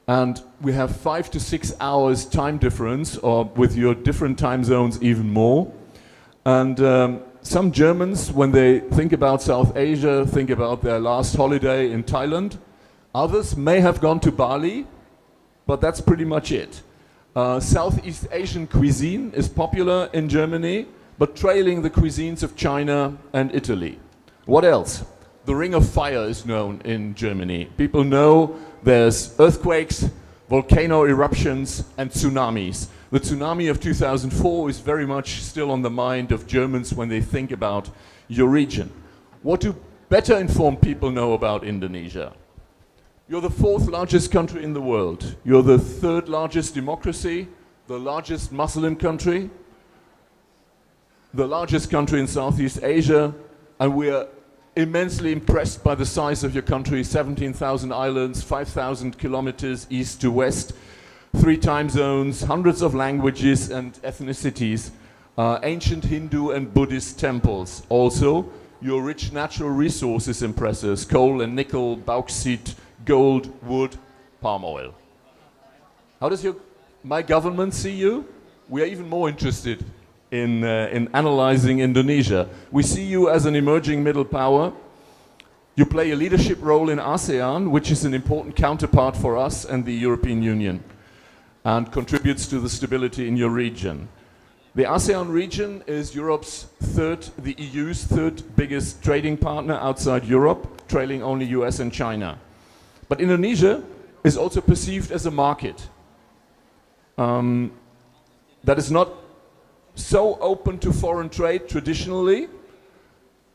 G: And we have 5 to 6 hours time difference, or with your different time zones even more. And some Germans, when they think about South Asia, think about their last holiday in Thailand. Others may have gone to Bali, but that's pretty much it. Southeast Asian cuisine is popular in Germany, but trailing the cuisines of China and Italy. What else? The Ring of Fire is known in Germany. People know there's earthquakes, volcano eruptions, and tsunamis. The tsunami of 2004 is very much still on the mind of Germans when they think about your region. What do better informed people know about Indonesia? You're the 4th largest country in the world. You're the 3rd largest democracy, the largest Muslim country. the largest country in Southeast Asia, and we are immensely impressed by the size of your country. 17,000 islands, 5,000 kilometers east to west, 3 time zones, hundreds of languages and ethnicities, ancient Hindu and Buddhist temples. Also, your rich natural resources impress us: coal and nickel, bauxite, gold, wood, palm oil. How does my government see you? We are even more interested in analyzing Indonesia. We see you as an emerging middle power. You play a leadership role in ASEAN, which is an important counterpart for us and the European Union, and contributes to the stability in your region. The ASEAN region is the EU's third biggest trading partner outside Europe, trailing only US and China. But Indonesia is also perceived as a market that is not so open to foreign trade traditionally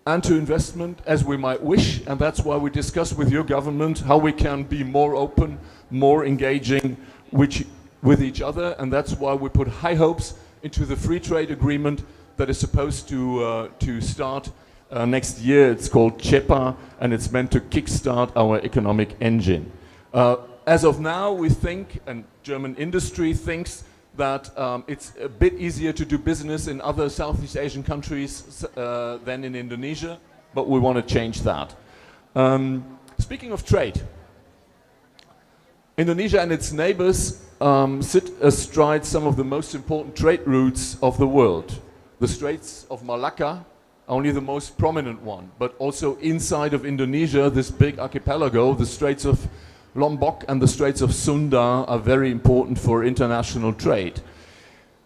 G: and to investment as we might wish, and that's why we discuss with your government how we can be more open, more engaging with each other, and that's why we put high hopes into the free trade agreement that is supposed to start next year. It's called CEPA, and it's meant to kickstart our economic engine. As of now, we think, and German industry thinks, that it's a bit easier to do business in other Southeast Asian countries than in Indonesia, but we want to change that. Speaking of trade, Indonesia and its neighbors sit astride some of the most important trade routes of the world. The Straits of Malacca, only the most prominent one, but also inside of Indonesia, this big archipelago, the Straits of Lombok and the Straits of Sunda are very important for international trade.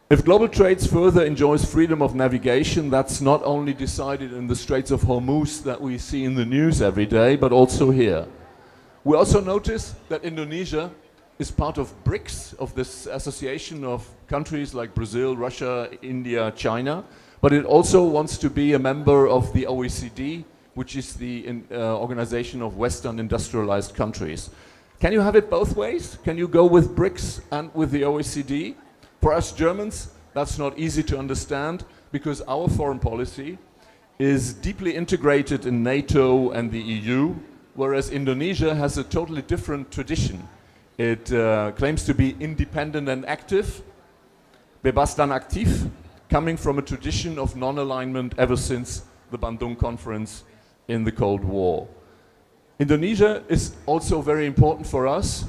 G: If global trade further enjoys freedom of navigation, that's not only decided in the Straits of Hormuz that we see in the news every day, but also here. We also notice that Indonesia is part of BRICS, of this association of countries like Brazil, Russia, India, China, but it also wants to be a member of the OECD, which is the organization of Western industrialized countries. Can you have it both ways? Can you go with BRICS and with the OECD? For us Germans, that's not easy to understand, because our foreign policy is deeply integrated in NATO and the EU, whereas Indonesia has a totally different tradition. It claims to be independent and active, bebas dan aktif, coming from a tradition of non-alignment ever since the Bandung Conference in the Cold War. Indonesia is also very important for us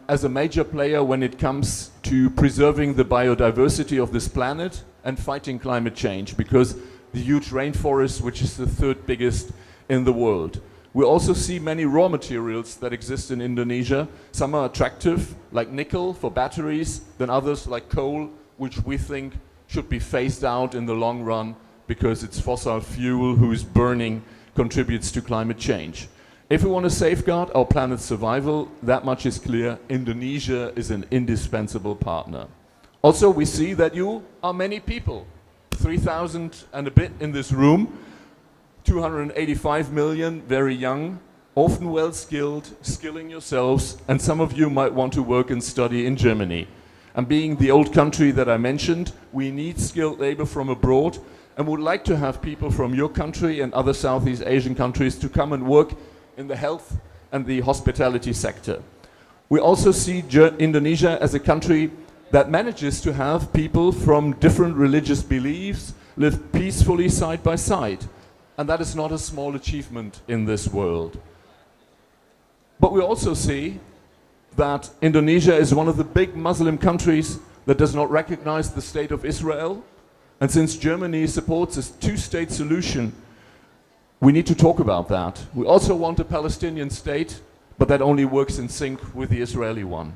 G: as a major player when it comes to preserving the biodiversity of this planet and fighting climate change, because the huge rainforest, which is the third biggest in the world. We also see many raw materials that exist in Indonesia. Some are attractive, like nickel for batteries, then others like coal, which we think should be phased out in the long run because it's fossil fuel whose burning contributes to climate change. If we want to safeguard our planet's survival, that much is clear: Indonesia is an indispensable partner. Also, we see that you are many people, 3,000 and a bit in this room, 285 million, very young, often well-skilled, skilling yourselves, and some of you might want to work and study in Germany. And being the old country that I mentioned, we need skilled labor from abroad, and would like to have people from your country and other Southeast Asian countries to come and work in the health and the hospitality sector. We also see Indonesia as a country that manages to have people from different religious beliefs live peacefully side by side. And that is not a small achievement in this world. But we also see that Indonesia is one of the big Muslim countries that does not recognize the state of Israel. And since Germany supports a two-state solution, we need to talk about that. We also want a Palestinian state, but that only works in sync with the Israeli one.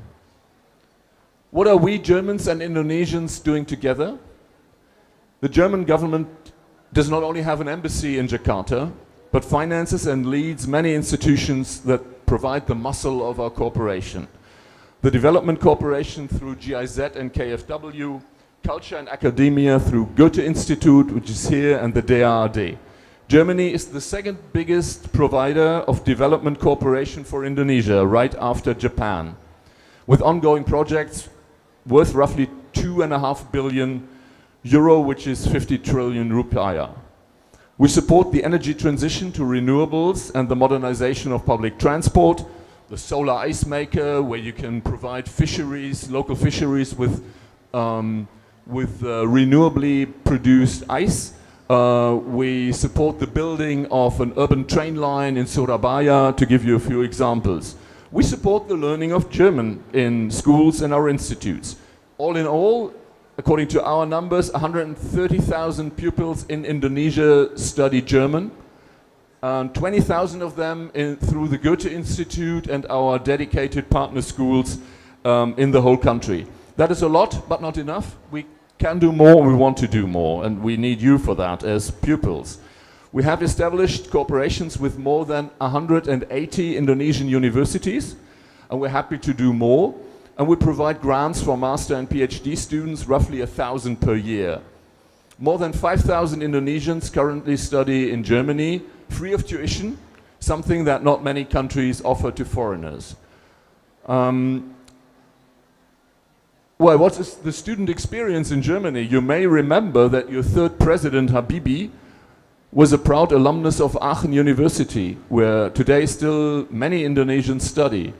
G: What are we Germans and Indonesians doing together? The German government does not only have an embassy in Jakarta, but finances and leads many institutions that provide the muscle of our cooperation. The development cooperation through GIZ and KfW, culture and academia through Goethe Institute, which is here, and the DAAD. Germany is the second biggest provider of development cooperation for Indonesia, right after Japan, with ongoing projects worth roughly $2.5 billion euro, which is 50 trillion rupiah. We support the energy transition to renewables and the modernization of public transport, the solar ice maker, where you can provide fisheries, local fisheries with renewably produced ice. We support the building of an urban train line in Surabaya, to give you a few examples. We support the learning of German in schools and our institutes. All in all, according to our numbers, 130,000 pupils in Indonesia study German. 20,000 of them through the Goethe Institute and our dedicated partner schools in the whole country. That is a lot, but not enough. We can do more, we want to do more, and we need you for that as pupils. We have established cooperations with more than 180 Indonesian universities, and we're happy to do more. And we provide grants for master and PhD students, roughly 1,000 per year. More than 5,000 Indonesians currently study in Germany, free of tuition, something that not many countries offer to foreigners. Well, what is the student experience in Germany? You may remember that your third president, Habibie, was a proud alumnus of Aachen University, where today still many Indonesians study.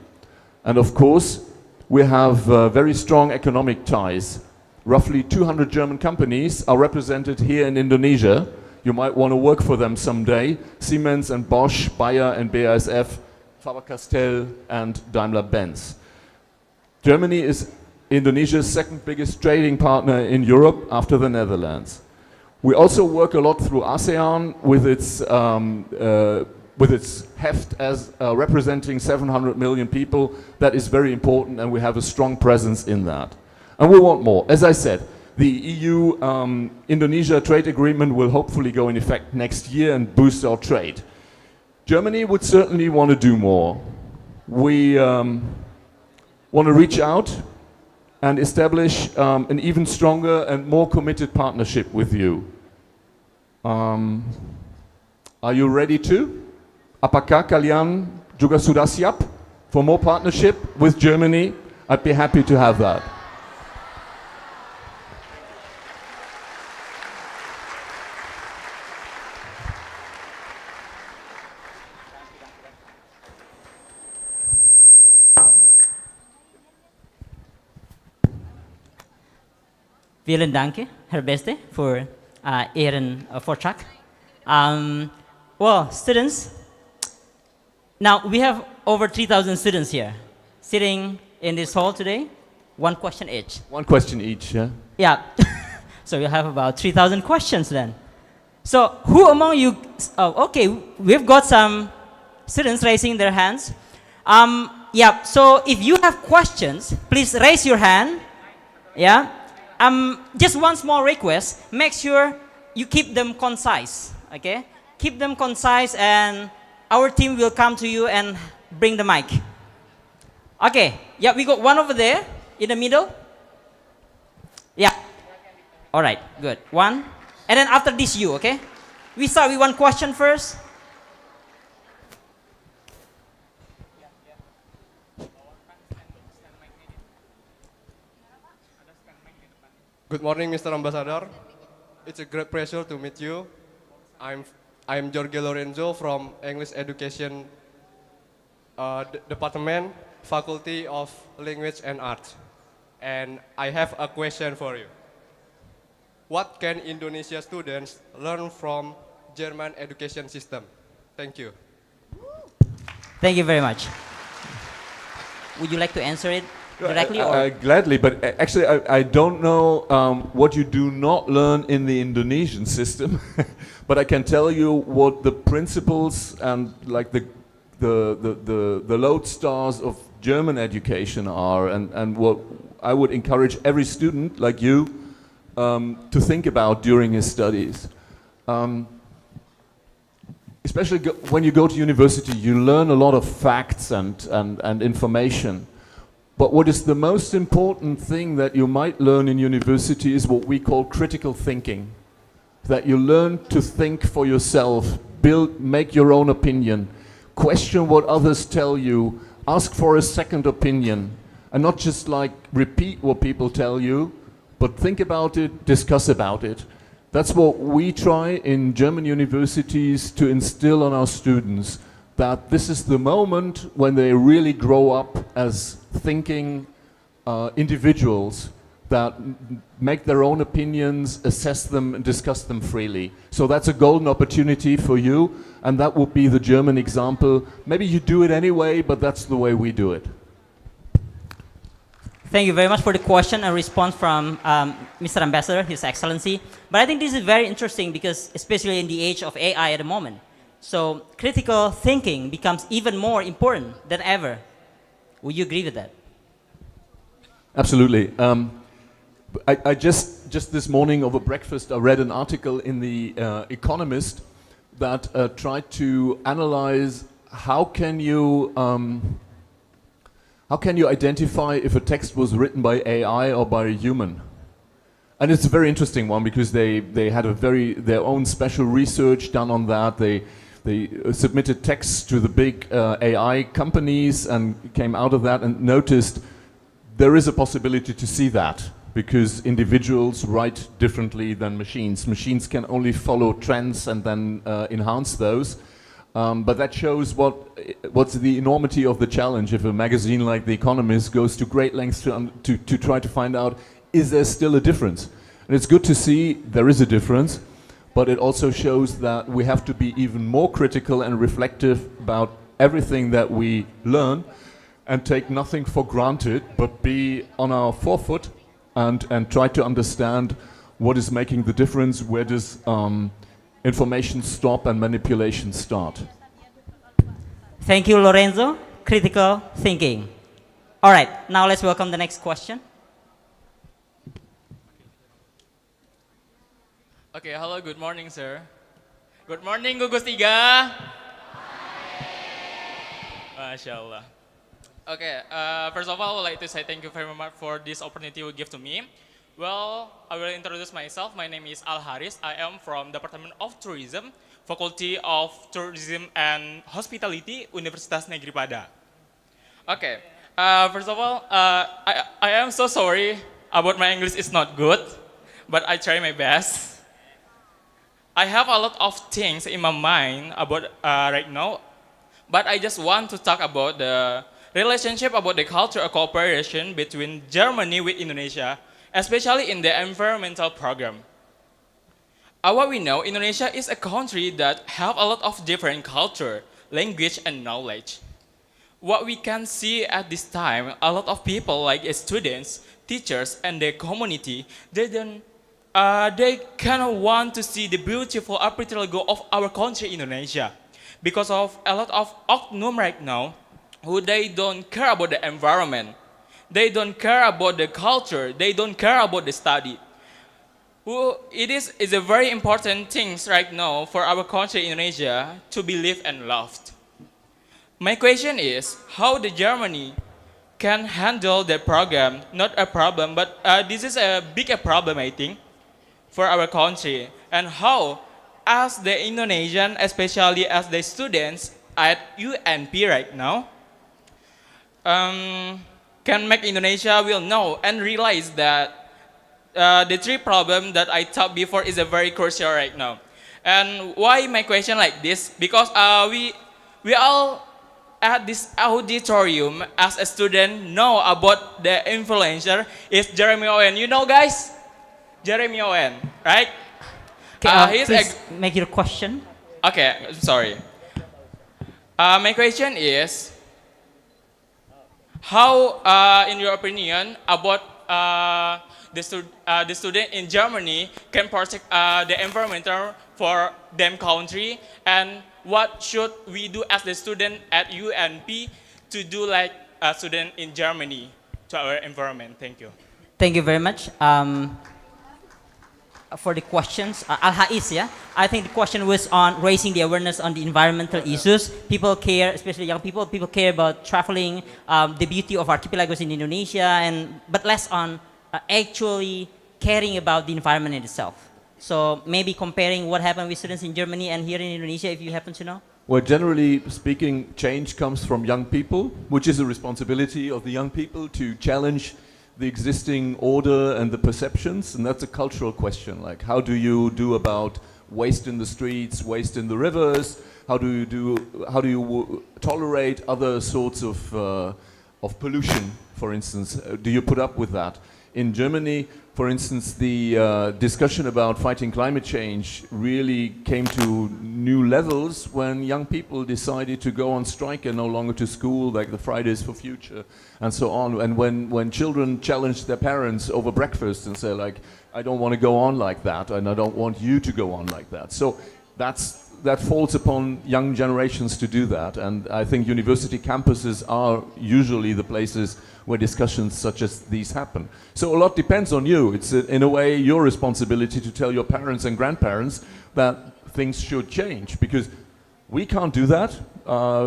G: And of course, we have very strong economic ties. Roughly 200 German companies are represented here in Indonesia. You might want to work for them someday. Siemens and Bosch, Bayer and BASF, Faber-Castell and Daimler-Benz. Germany is Indonesia's second biggest trading partner in Europe after the Netherlands. We also work a lot through ASEAN with its heft as representing 700 million people. That is very important, and we have a strong presence in that. And we want more. As I said, the EU-Indonesia trade agreement will hopefully go in effect next year and boost our trade. Germany would certainly want to do more. We want to reach out and establish an even stronger and more committed partnership with you. Are you ready to? Apakah kalian juga sudah siap for more partnership with Germany? I'd be happy to have that.
F: Vielen Dank, Herr Beste, für Ihren Vortrag. Well, students, now we have over 3,000 students here, sitting in this hall today. One question each.
G: One question each, yeah?
F: Yeah. So you have about 3,000 questions then. So who among you, okay, we've got some students raising their hands. Yeah, so if you have questions, please raise your hand. Yeah. Just one small request, make sure you keep them concise, okay? Keep them concise and our team will come to you and bring the mic. Okay, yeah, we got one over there in the middle. Yeah, all right, good, one. And then after this you, okay? We start with one question first.
H: Good morning, Mr. Ambassador. It's a great pleasure to meet you. I'm Jorge Lorenzo from English Education Department, Faculty of Language and Art. And I have a question for you. What can Indonesia students learn from German education system? Thank you.
F: Thank you very much. Would you like to answer it directly? Or?
G: Gladly, but actually I don't know what you do not learn in the Indonesian system, but I can tell you what the principles and like the lodestars of German education are, and what I would encourage every student like you to think about during his studies. Especially when you go to university, you learn a lot of facts and information. But what is the most important thing that you might learn in university is what we call critical thinking. That you learn to think for yourself, make your own opinion, question what others tell you, ask for a second opinion, and not just like repeat what people tell you, but think about it, discuss about it. That's what we try in German universities to instill on our students, that this is the moment when they really grow up as thinking individuals that make their own opinions, assess them, and discuss them freely. So that's a golden opportunity for you, and that would be the German example. Maybe you do it anyway, but that's the way we do it.
F: Thank you very much for the question and response from Mr. Ambassador, His Excellency. But I think this is very interesting because, especially in the age of AI at the moment, so critical thinking becomes even more important than ever. Would you agree with that?
G: Absolutely. I just this morning over breakfast, I read an article in the Economist that tried to analyze how can you identify if a text was written by AI or by a human? And it's a very interesting one because they had their own special research done on that. They submitted texts to the big AI companies and came out of that and noticed there is a possibility to see that because individuals write differently than machines. Machines can only follow trends and then enhance those. But that shows what's the enormity of the challenge if a magazine like The Economist goes to great lengths to try to find out, is there still a difference? And it's good to see there is a difference, but it also shows that we have to be even more critical and reflective about everything that we learn and take nothing for granted, but be on our forefoot and try to understand what is making the difference, where does information stop and manipulation start.
F: Thank you, Lorenzo. Critical thinking. All right, now let's welcome the next question.
I: Okay, hello, good morning, sir. Good morning, Gugus Tiga. Masya Allah. Okay, first of all, I would like to say thank you very much for this opportunity you give to me. Well, I will introduce myself. My name is Al Haris. I am from Department of Tourism, Faculty of Tourism and Hospitality, Universitas Negeri Padang. Okay, first of all, I am so sorry about my English is not good, but I try my best. I have a lot of things in my mind about right now, but I just want to talk about the relationship about the cultural cooperation between Germany with Indonesia, especially in the environmental program. What we know, Indonesia is a country that have a lot of different culture, language, and knowledge. What we can see at this time, a lot of people like students, teachers, and the community, they kind of want to see the beautiful architectural of our country, Indonesia, because of a lot of oknum right now, who they don't care about the environment. They don't care about the culture. They don't care about the study. It is a very important thing right now for our country, Indonesia, to be lived and loved. My question is, how the Germany can handle the program, not a problem, but this is a bigger problem, I think, for our country. And how, as the Indonesian, especially as the students at UNP right now, can make Indonesia will know and realize that the three problems that I talked before is a very crucial right now. And why my question like this? Because we all at this auditorium as a student know about the influencer is Jeremy Owen. You know, guys? Jeremy Owen, right?
F: Okay, please make your question.
I: Okay, sorry. My question is, how, in your opinion, about the student in Germany can protect the environment for them country, and what should we do as the student at UNP to do like a student in Germany to our environment? Thank you.
F: Thank you very much for the questions. Al-Hais, yeah? I think the question was on raising the awareness on the environmental issues. People care, especially young people care about traveling, the beauty of archipelagos in Indonesia, but less on actually caring about the environment in itself. So maybe comparing what happened with students in Germany and here in Indonesia, if you happen to know?
G: Well, generally speaking, change comes from young people, which is a responsibility of the young people to challenge the existing order and the perceptions, and that's a cultural question. Like, how do you do about waste in the streets, waste in the rivers? How do you tolerate other sorts of pollution, for instance? Do you put up with that? In Germany, for instance, the discussion about fighting climate change really came to new levels when young people decided to go on strike and no longer to school, like the Fridays for Future and so on. And when children challenged their parents over breakfast and say, like, I don't want to go on like that, and I don't want you to go on like that. So that falls upon young generations to do that, and I think university campuses are usually the places where discussions such as these happen. So a lot depends on you. It's in a way your responsibility to tell your parents and grandparents that things should change, because we can't do that.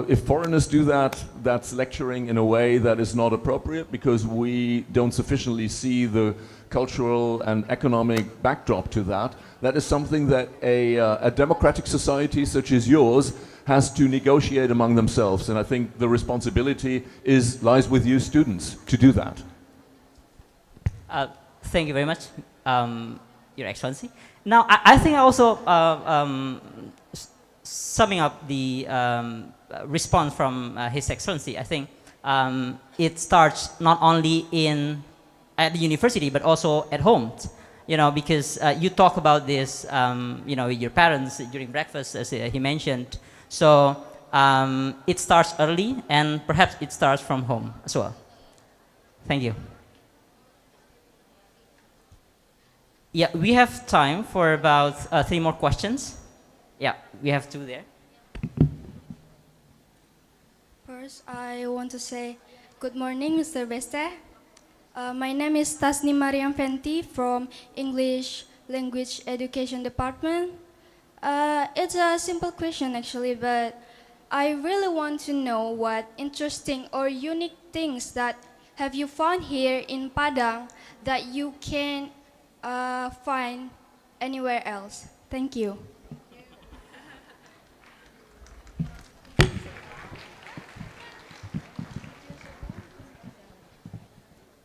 G: If foreigners do that, that's lecturing in a way that is not appropriate, because we don't sufficiently see the cultural and economic backdrop to that. That is something that a democratic society such as yours has to negotiate among themselves, and I think the responsibility lies with you students to do that.
F: Thank you very much, Your Excellency. Now, I think also summing up the response from His Excellency, I think it starts not only at the university but also at home. You know, because you talk about this, you know, with your parents during breakfast, as he mentioned. So it starts early, and perhaps it starts from home as well. Thank you. Yeah, we have time for about 3 more questions. Yeah, we have 2 there.
J: First, I want to say good morning, Mr. Besar. My name is Tasni Mariam Fenty from English Language Education Department. It's a simple question actually, but I really want to know what interesting or unique things that have you found here in Padang that you can find anywhere else. Thank you.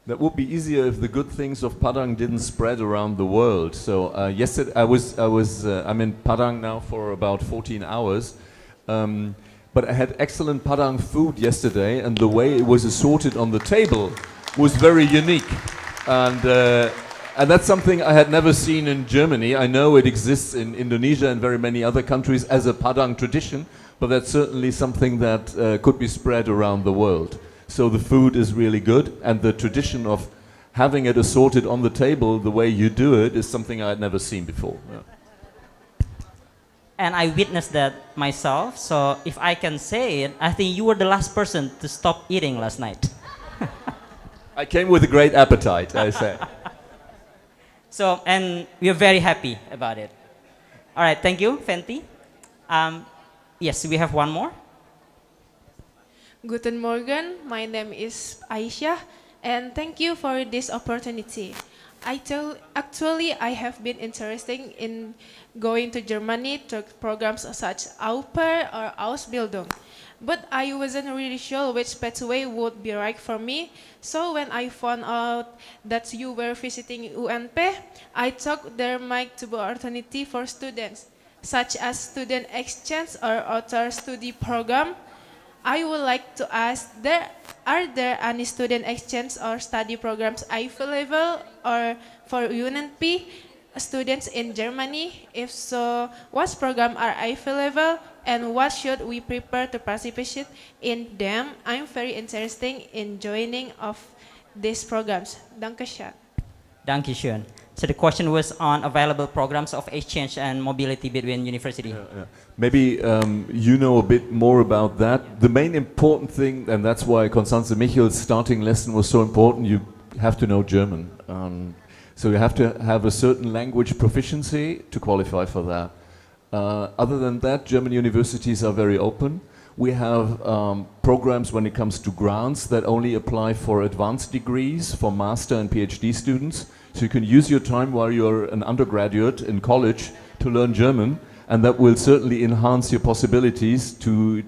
G: That would be easier if the good things of Padang didn't spread around the world. So yesterday I'm in Padang now for about 14 hours, but I had excellent Padang food yesterday, and the way it was assorted on the table was very unique, and that's something I had never seen in Germany. I know it exists in Indonesia and very many other countries as a Padang tradition, but that's certainly something that could be spread around the world. So the food is really good, and the tradition of having it assorted on the table the way you do it is something I had never seen before. Yeah.
F: And I witnessed that myself, so if I can say it, I think you were the last person to stop eating last night.
G: I came with a great appetite, I say.
F: So, and we are very happy about it. All right, thank you, Fenty. Yes, we have one more.
K: Guten Morgen, my name is Aisyah, and thank you for this opportunity. Actually, I have been interested in going to Germany to programs such as Au pair or Ausbildung, but I wasn't really sure which pathway would be right for me. So when I found out that you were visiting UNP, I thought there might be an alternative for students, such as student exchange or other study program. I would like to ask, are there any student exchange or study programs available or for UNP students in Germany? If so, what programs are available and what should we prepare to participate in them? I'm very interested in joining of these programs. Dankeschön.
F: Dankeschön. So the question was on available programs of exchange and mobility between university.
G: Yeah. Maybe you know a bit more about that. The main important thing, and that's why Constanze Michel's starting lesson was so important, you have to know German. So you have to have a certain language proficiency to qualify for that. Other than that, German universities are very open. We have programs when it comes to grants that only apply for advanced degrees for master and PhD students. So you can use your time while you're an undergraduate in college to learn German, and that will certainly enhance your possibilities to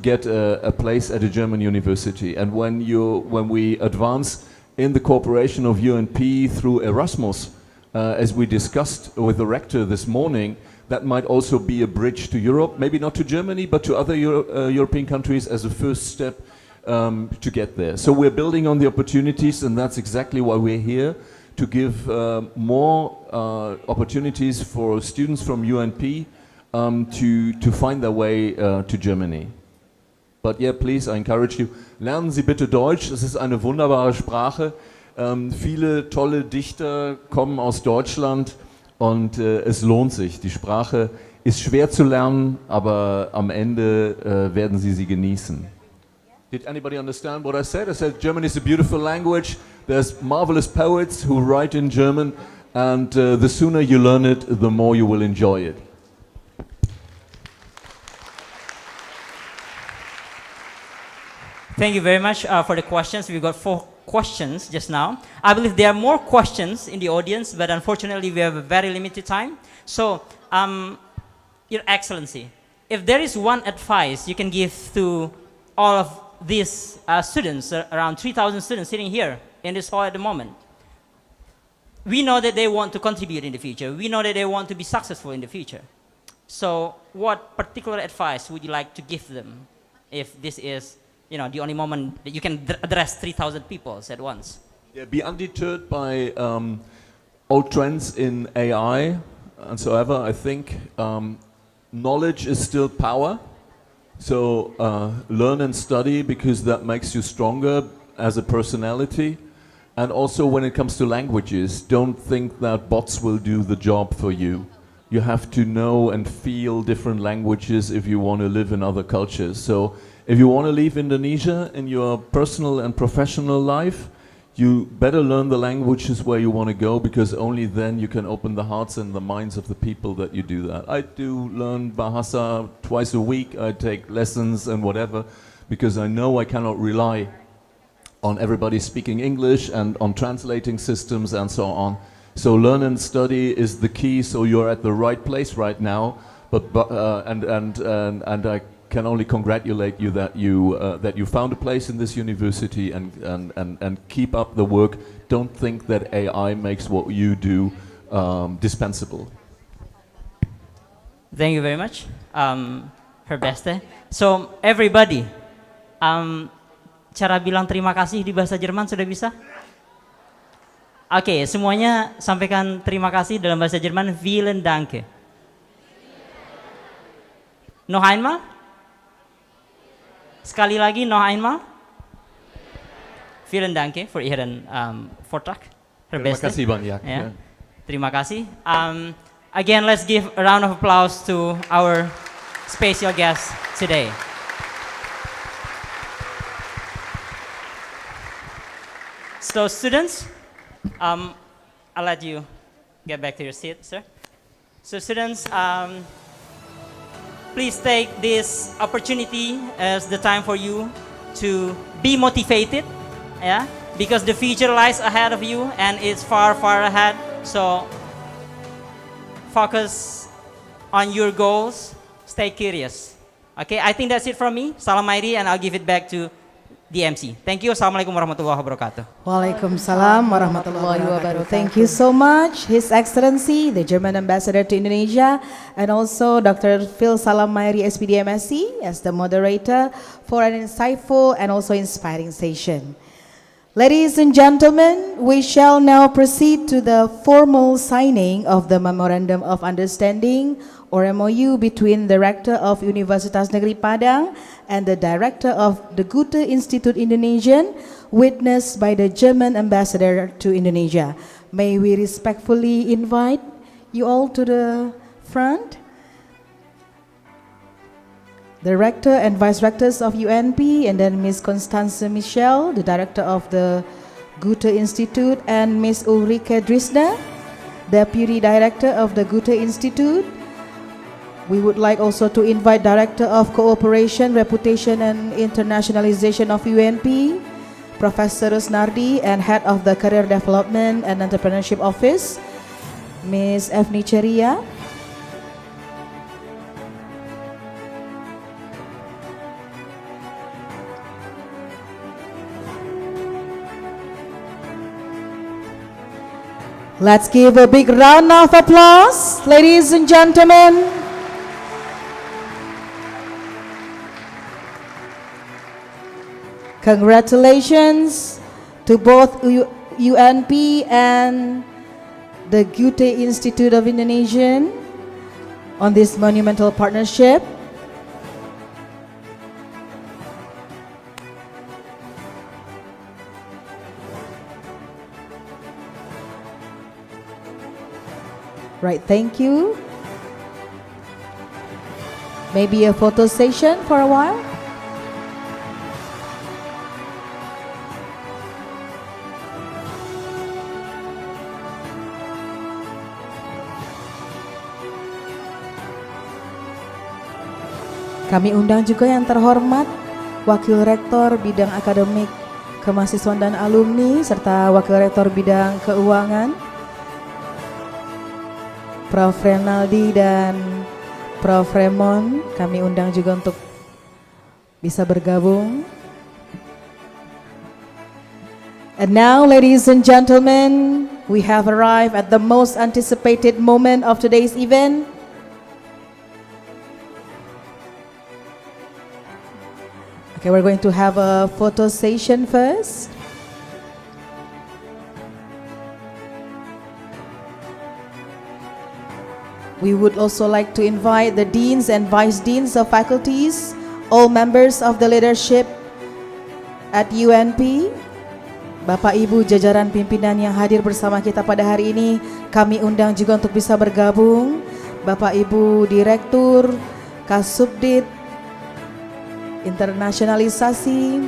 G: get a place at a German university. And when we advance in the cooperation of UNP through Erasmus, as we discussed with the rector this morning, that might also be a bridge to Europe, maybe not to Germany, but to other European countries as a first step to get there. So we're building on the opportunities, and that's exactly why we're here, to give more opportunities for students from UNP to find their way to Germany. But yeah, please, I encourage you, lernen Sie bitte Deutsch, es ist eine wunderbare Sprache. Viele tolle Dichter kommen aus Deutschland und es lohnt sich. Die Sprache ist schwer zu lernen, aber am Ende werden Sie genießen. Did anybody understand what I said? I said German is a beautiful language. There's marvelous poets who write in German, and the sooner you learn it, the more you will enjoy it.
F: Thank you very much for the questions. We've got 4 questions just now. I believe there are more questions in the audience, but unfortunately we have a very limited time. So, Your Excellency, if there is one advice you can give to all of these students, around 3,000 students sitting here in this hall at the moment, we know that they want to contribute in the future. We know that they want to be successful in the future. So what particular advice would you like to give them if this is, the only moment that you can address 3,000 people at once?
G: Yeah, be undeterred by old trends in AI and so ever. I think knowledge is still power. So learn and study, because that makes you stronger as a personality. And also when it comes to languages, don't think that bots will do the job for you. You have to know and feel different languages if you want to live in other cultures. So if you want to leave Indonesia in your personal and professional life, you better learn the languages where you want to go, because only then you can open the hearts and the minds of the people that you do that. I do learn Bahasa twice a week. I take lessons and whatever, because I know I cannot rely on everybody speaking English and on translating systems and so on. So learn and study is the key. So you're at the right place right now. And I can only congratulate you that you found a place in this university, and keep up the work. Don't think that AI makes what you do dispensable.
F: Thank you very much, Her Beste. So everybody, cara bilang terima kasih di bahasa Jerman sudah bisa? Oke, semuanya sampaikan terima kasih dalam bahasa Jerman. Vielen Dank. Noch einmal? Sekali lagi, noch einmal? Vielen Dank for Ihren Vortrag.
G: Terima kasih banyak.
F: Yeah. Terima kasih. Again, let's give a round of applause to our special guest today. So students, I'll let you get back to your seat, sir. So students, please take this opportunity as the time for you to be motivated, yeah, because the future lies ahead of you and it's far, far ahead. So focus on your goals, stay curious. Okay, I think that's it from me. Salam Mairi, and I'll give it back to the MC. Thank you. Assalamualaikum warahmatullahi wabarakatuh.
A: Waalaikumsalam warahmatullahi wabarakatuh. Thank you so much, His Excellency, the German Ambassador to Indonesia, and also Dr. Phil Salam Mairi, SPD MSc, as the moderator for an insightful and also inspiring session. Ladies and gentlemen, we shall now proceed to the formal signing of the Memorandum of Understanding or MOU between the Rector of Universitas Negeri Padang and the Director of the Goethe Institute Indonesian, witnessed by the German Ambassador to Indonesia. May we respectfully invite you all to the front. The Rector and Vice Rectors of UNP, and then Ms. Constance Michel, the Director of the Goethe Institute, and Ms. Ulrike Drisner, Deputy Director of the Goethe Institute. We would like also to invite Director of Cooperation, Reputation and Internationalization of UNP, Professor Rusnardi, and Head of the Career Development and Entrepreneurship Office, Ms. Efni Ceria. Let's give a big round of applause, ladies and gentlemen. Congratulations to both UNP and the Goethe Institute of Indonesian on this monumental partnership. Right, thank you. Maybe a photo session for a while. Kami undang juga yang terhormat Wakil Rektor Bidang Akademik Kemahasiswaan dan Alumni serta Wakil Rektor Bidang Keuangan Prof. Renaldi dan Prof. Raymond. Kami undang juga untuk bisa bergabung. And now, ladies and gentlemen, we have arrived at the most anticipated moment of today's event. Okay, we're going to have a photo session first. We would also like to invite the deans and vice deans of faculties, all members of the leadership at UNP, Bapak Ibu jajaran pimpinan yang hadir bersama kita pada hari ini, kami undang juga untuk bisa bergabung. Bapak Ibu Direktur, Kasubdit, Internasionalisasi,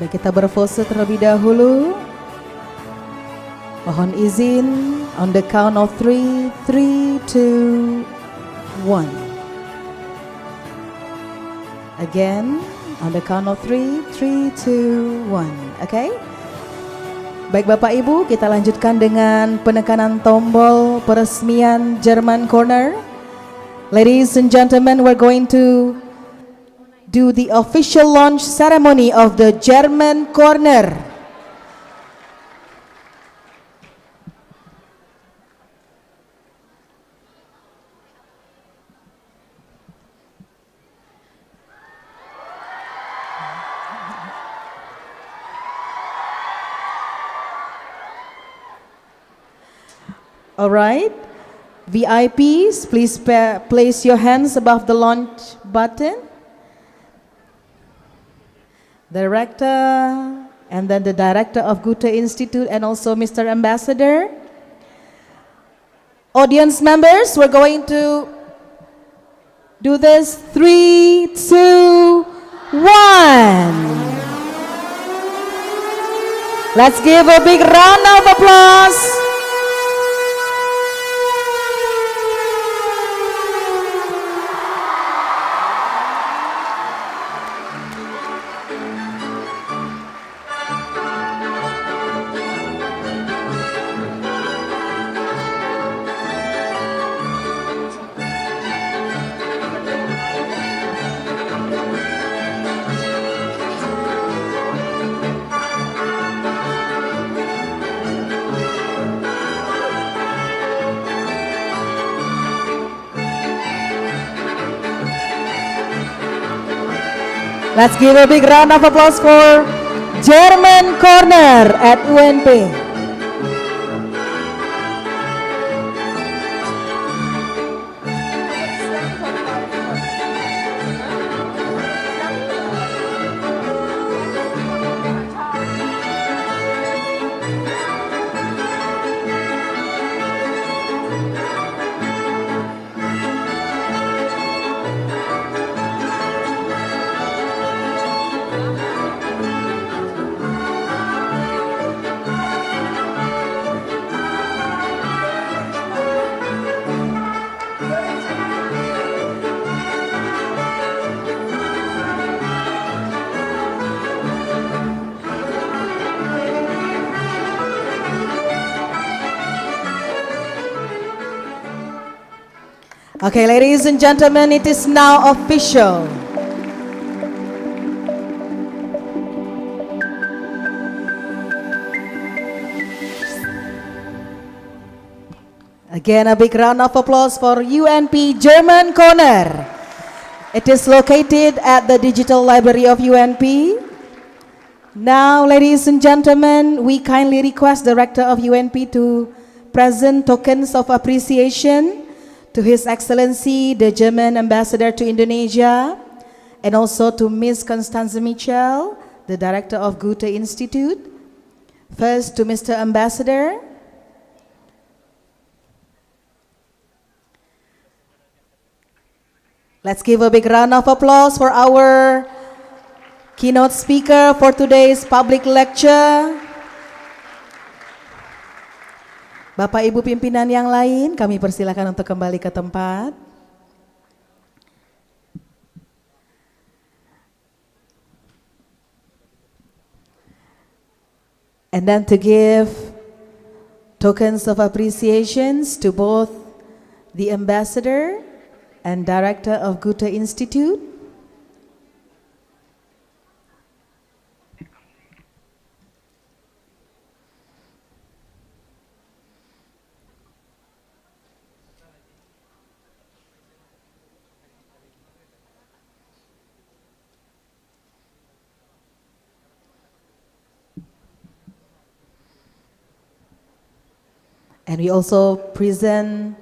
A: baik, kita berpose terlebih dahulu. Mohon izin on the count of 3, 3, 2, 1. Again, on the count of 3, 3, 2, 1. Okay? Baik Bapak Ibu, kita lanjutkan dengan penekanan tombol peresmian Jerman Corner. Ladies and gentlemen, we're going to do the official launch ceremony of the Jerman Corner. All right, VIPs, please place your hands above the launch button. Director, and then the director of Goethe Institute, and also Mr. Ambassador. Audience members, we're going to do this 3, 2, 1. Let's give a big round of applause. Let's give a big round of applause for Jerman Corner at UNP. Okay, ladies and gentlemen, it is now official. Again, a big round of applause for UNP German Corner. It is located at the Digital Library of UNP. Now, ladies and gentlemen, we kindly request the Rector of UNP to present tokens of appreciation to His Excellency, the German Ambassador to Indonesia, and also to Ms. Constanze Michel, the Director of Goethe Institute. First to Mr. Ambassador. Let's give a big round of applause for our keynote speaker for today's public lecture. Bapak Ibu pimpinan yang lain, kami persilakan untuk kembali ke tempat. And then to give tokens of appreciations to both the ambassador and Director of Goethe Institute. And we also present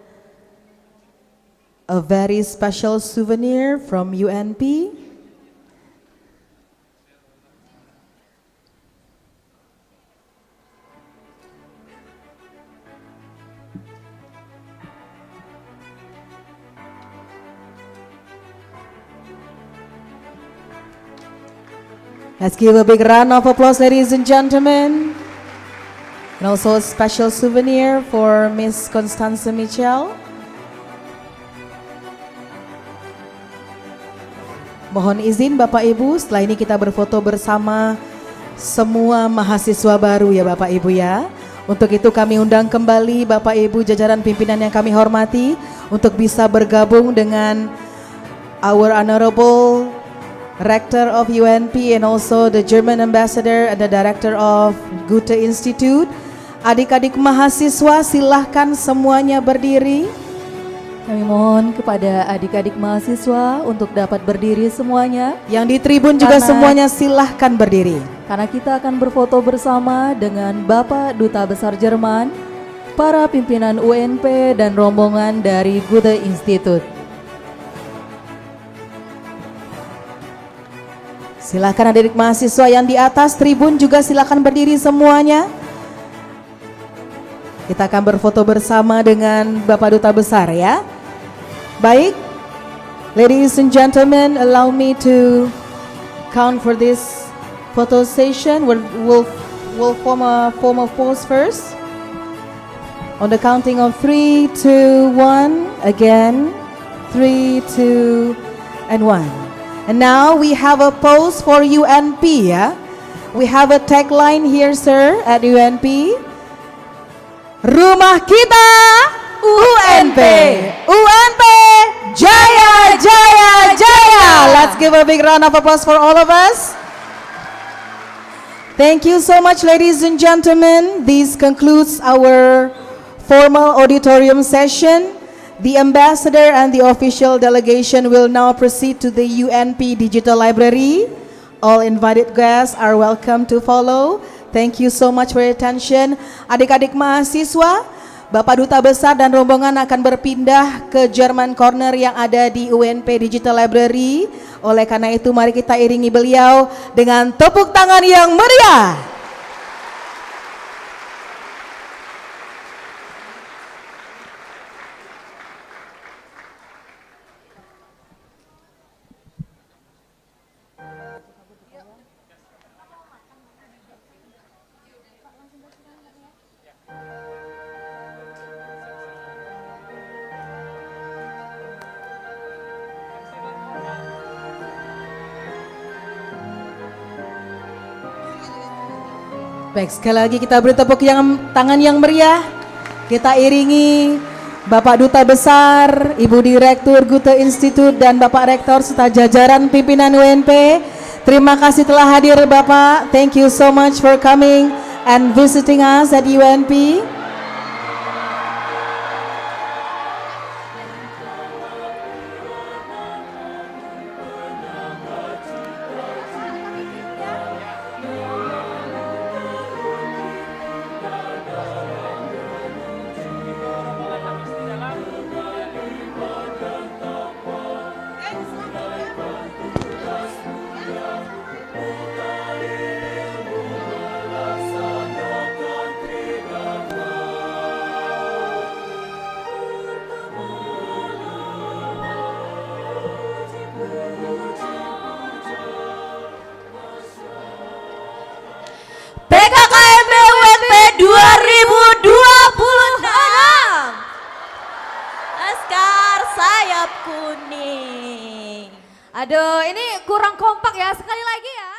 A: a very special souvenir from UNP. Let's give a big round of applause, ladies and gentlemen. And also a special souvenir for Miss Constanze Michel. Mohon izin Bapak Ibu, setelah ini kita berfoto bersama semua mahasiswa baru ya Bapak Ibu ya. Untuk itu kami undang kembali Bapak Ibu jajaran pimpinan yang kami hormati untuk bisa bergabung dengan our Honorable Rector of UNP and also the German Ambassador and the Director of Goethe Institute. Adik-adik mahasiswa silahkan semuanya berdiri.
B: Kami mohon kepada adik-adik mahasiswa untuk dapat berdiri semuanya.
A: Yang di tribun juga semuanya silahkan berdiri.
B: Karena kita akan berfoto bersama dengan Bapak Duta Besar Jerman, para pimpinan UNP dan rombongan dari Goethe Institute.
A: Silahkan adik-adik mahasiswa yang di atas tribun juga silahkan berdiri semuanya. Kita akan berfoto bersama dengan Bapak Duta Besar ya. Baik, ladies and gentlemen, allow me to count for this photo session. We'll form a pose first. On the counting of 3, 2, 1. Again, 3, 2, and 1. And now we have a pose for UNP ya. We have a tagline here, sir, at UNP. Rumah kita UNP. UNP Jaya Jaya Jaya. Let's give a big round of applause for all of us. Thank you so much, ladies and gentlemen. This concludes our formal auditorium session. The ambassador and the official delegation will now proceed to the UNP Digital Library. All invited guests are welcome to follow. Thank you so much for your attention. Adik-adik mahasiswa, Bapak Duta Besar dan rombongan akan berpindah ke German Corner yang ada di UNP Digital Library. Oleh karena itu mari kita iringi beliau dengan tepuk tangan yang meriah. Baik, sekali lagi kita beri tepuk tangan yang meriah. Kita iringi Bapak Duta Besar, Ibu Direktur Goethe Institute, dan Bapak Rektor serta jajaran pimpinan UNP. Terima kasih telah hadir Bapak. Thank you so much for coming and visiting us at UNP.
B: PKKMB UNP 2026. Laskar Sayap Kuning.
L: Aduh, ini kurang kompak ya. Sekali lagi ya.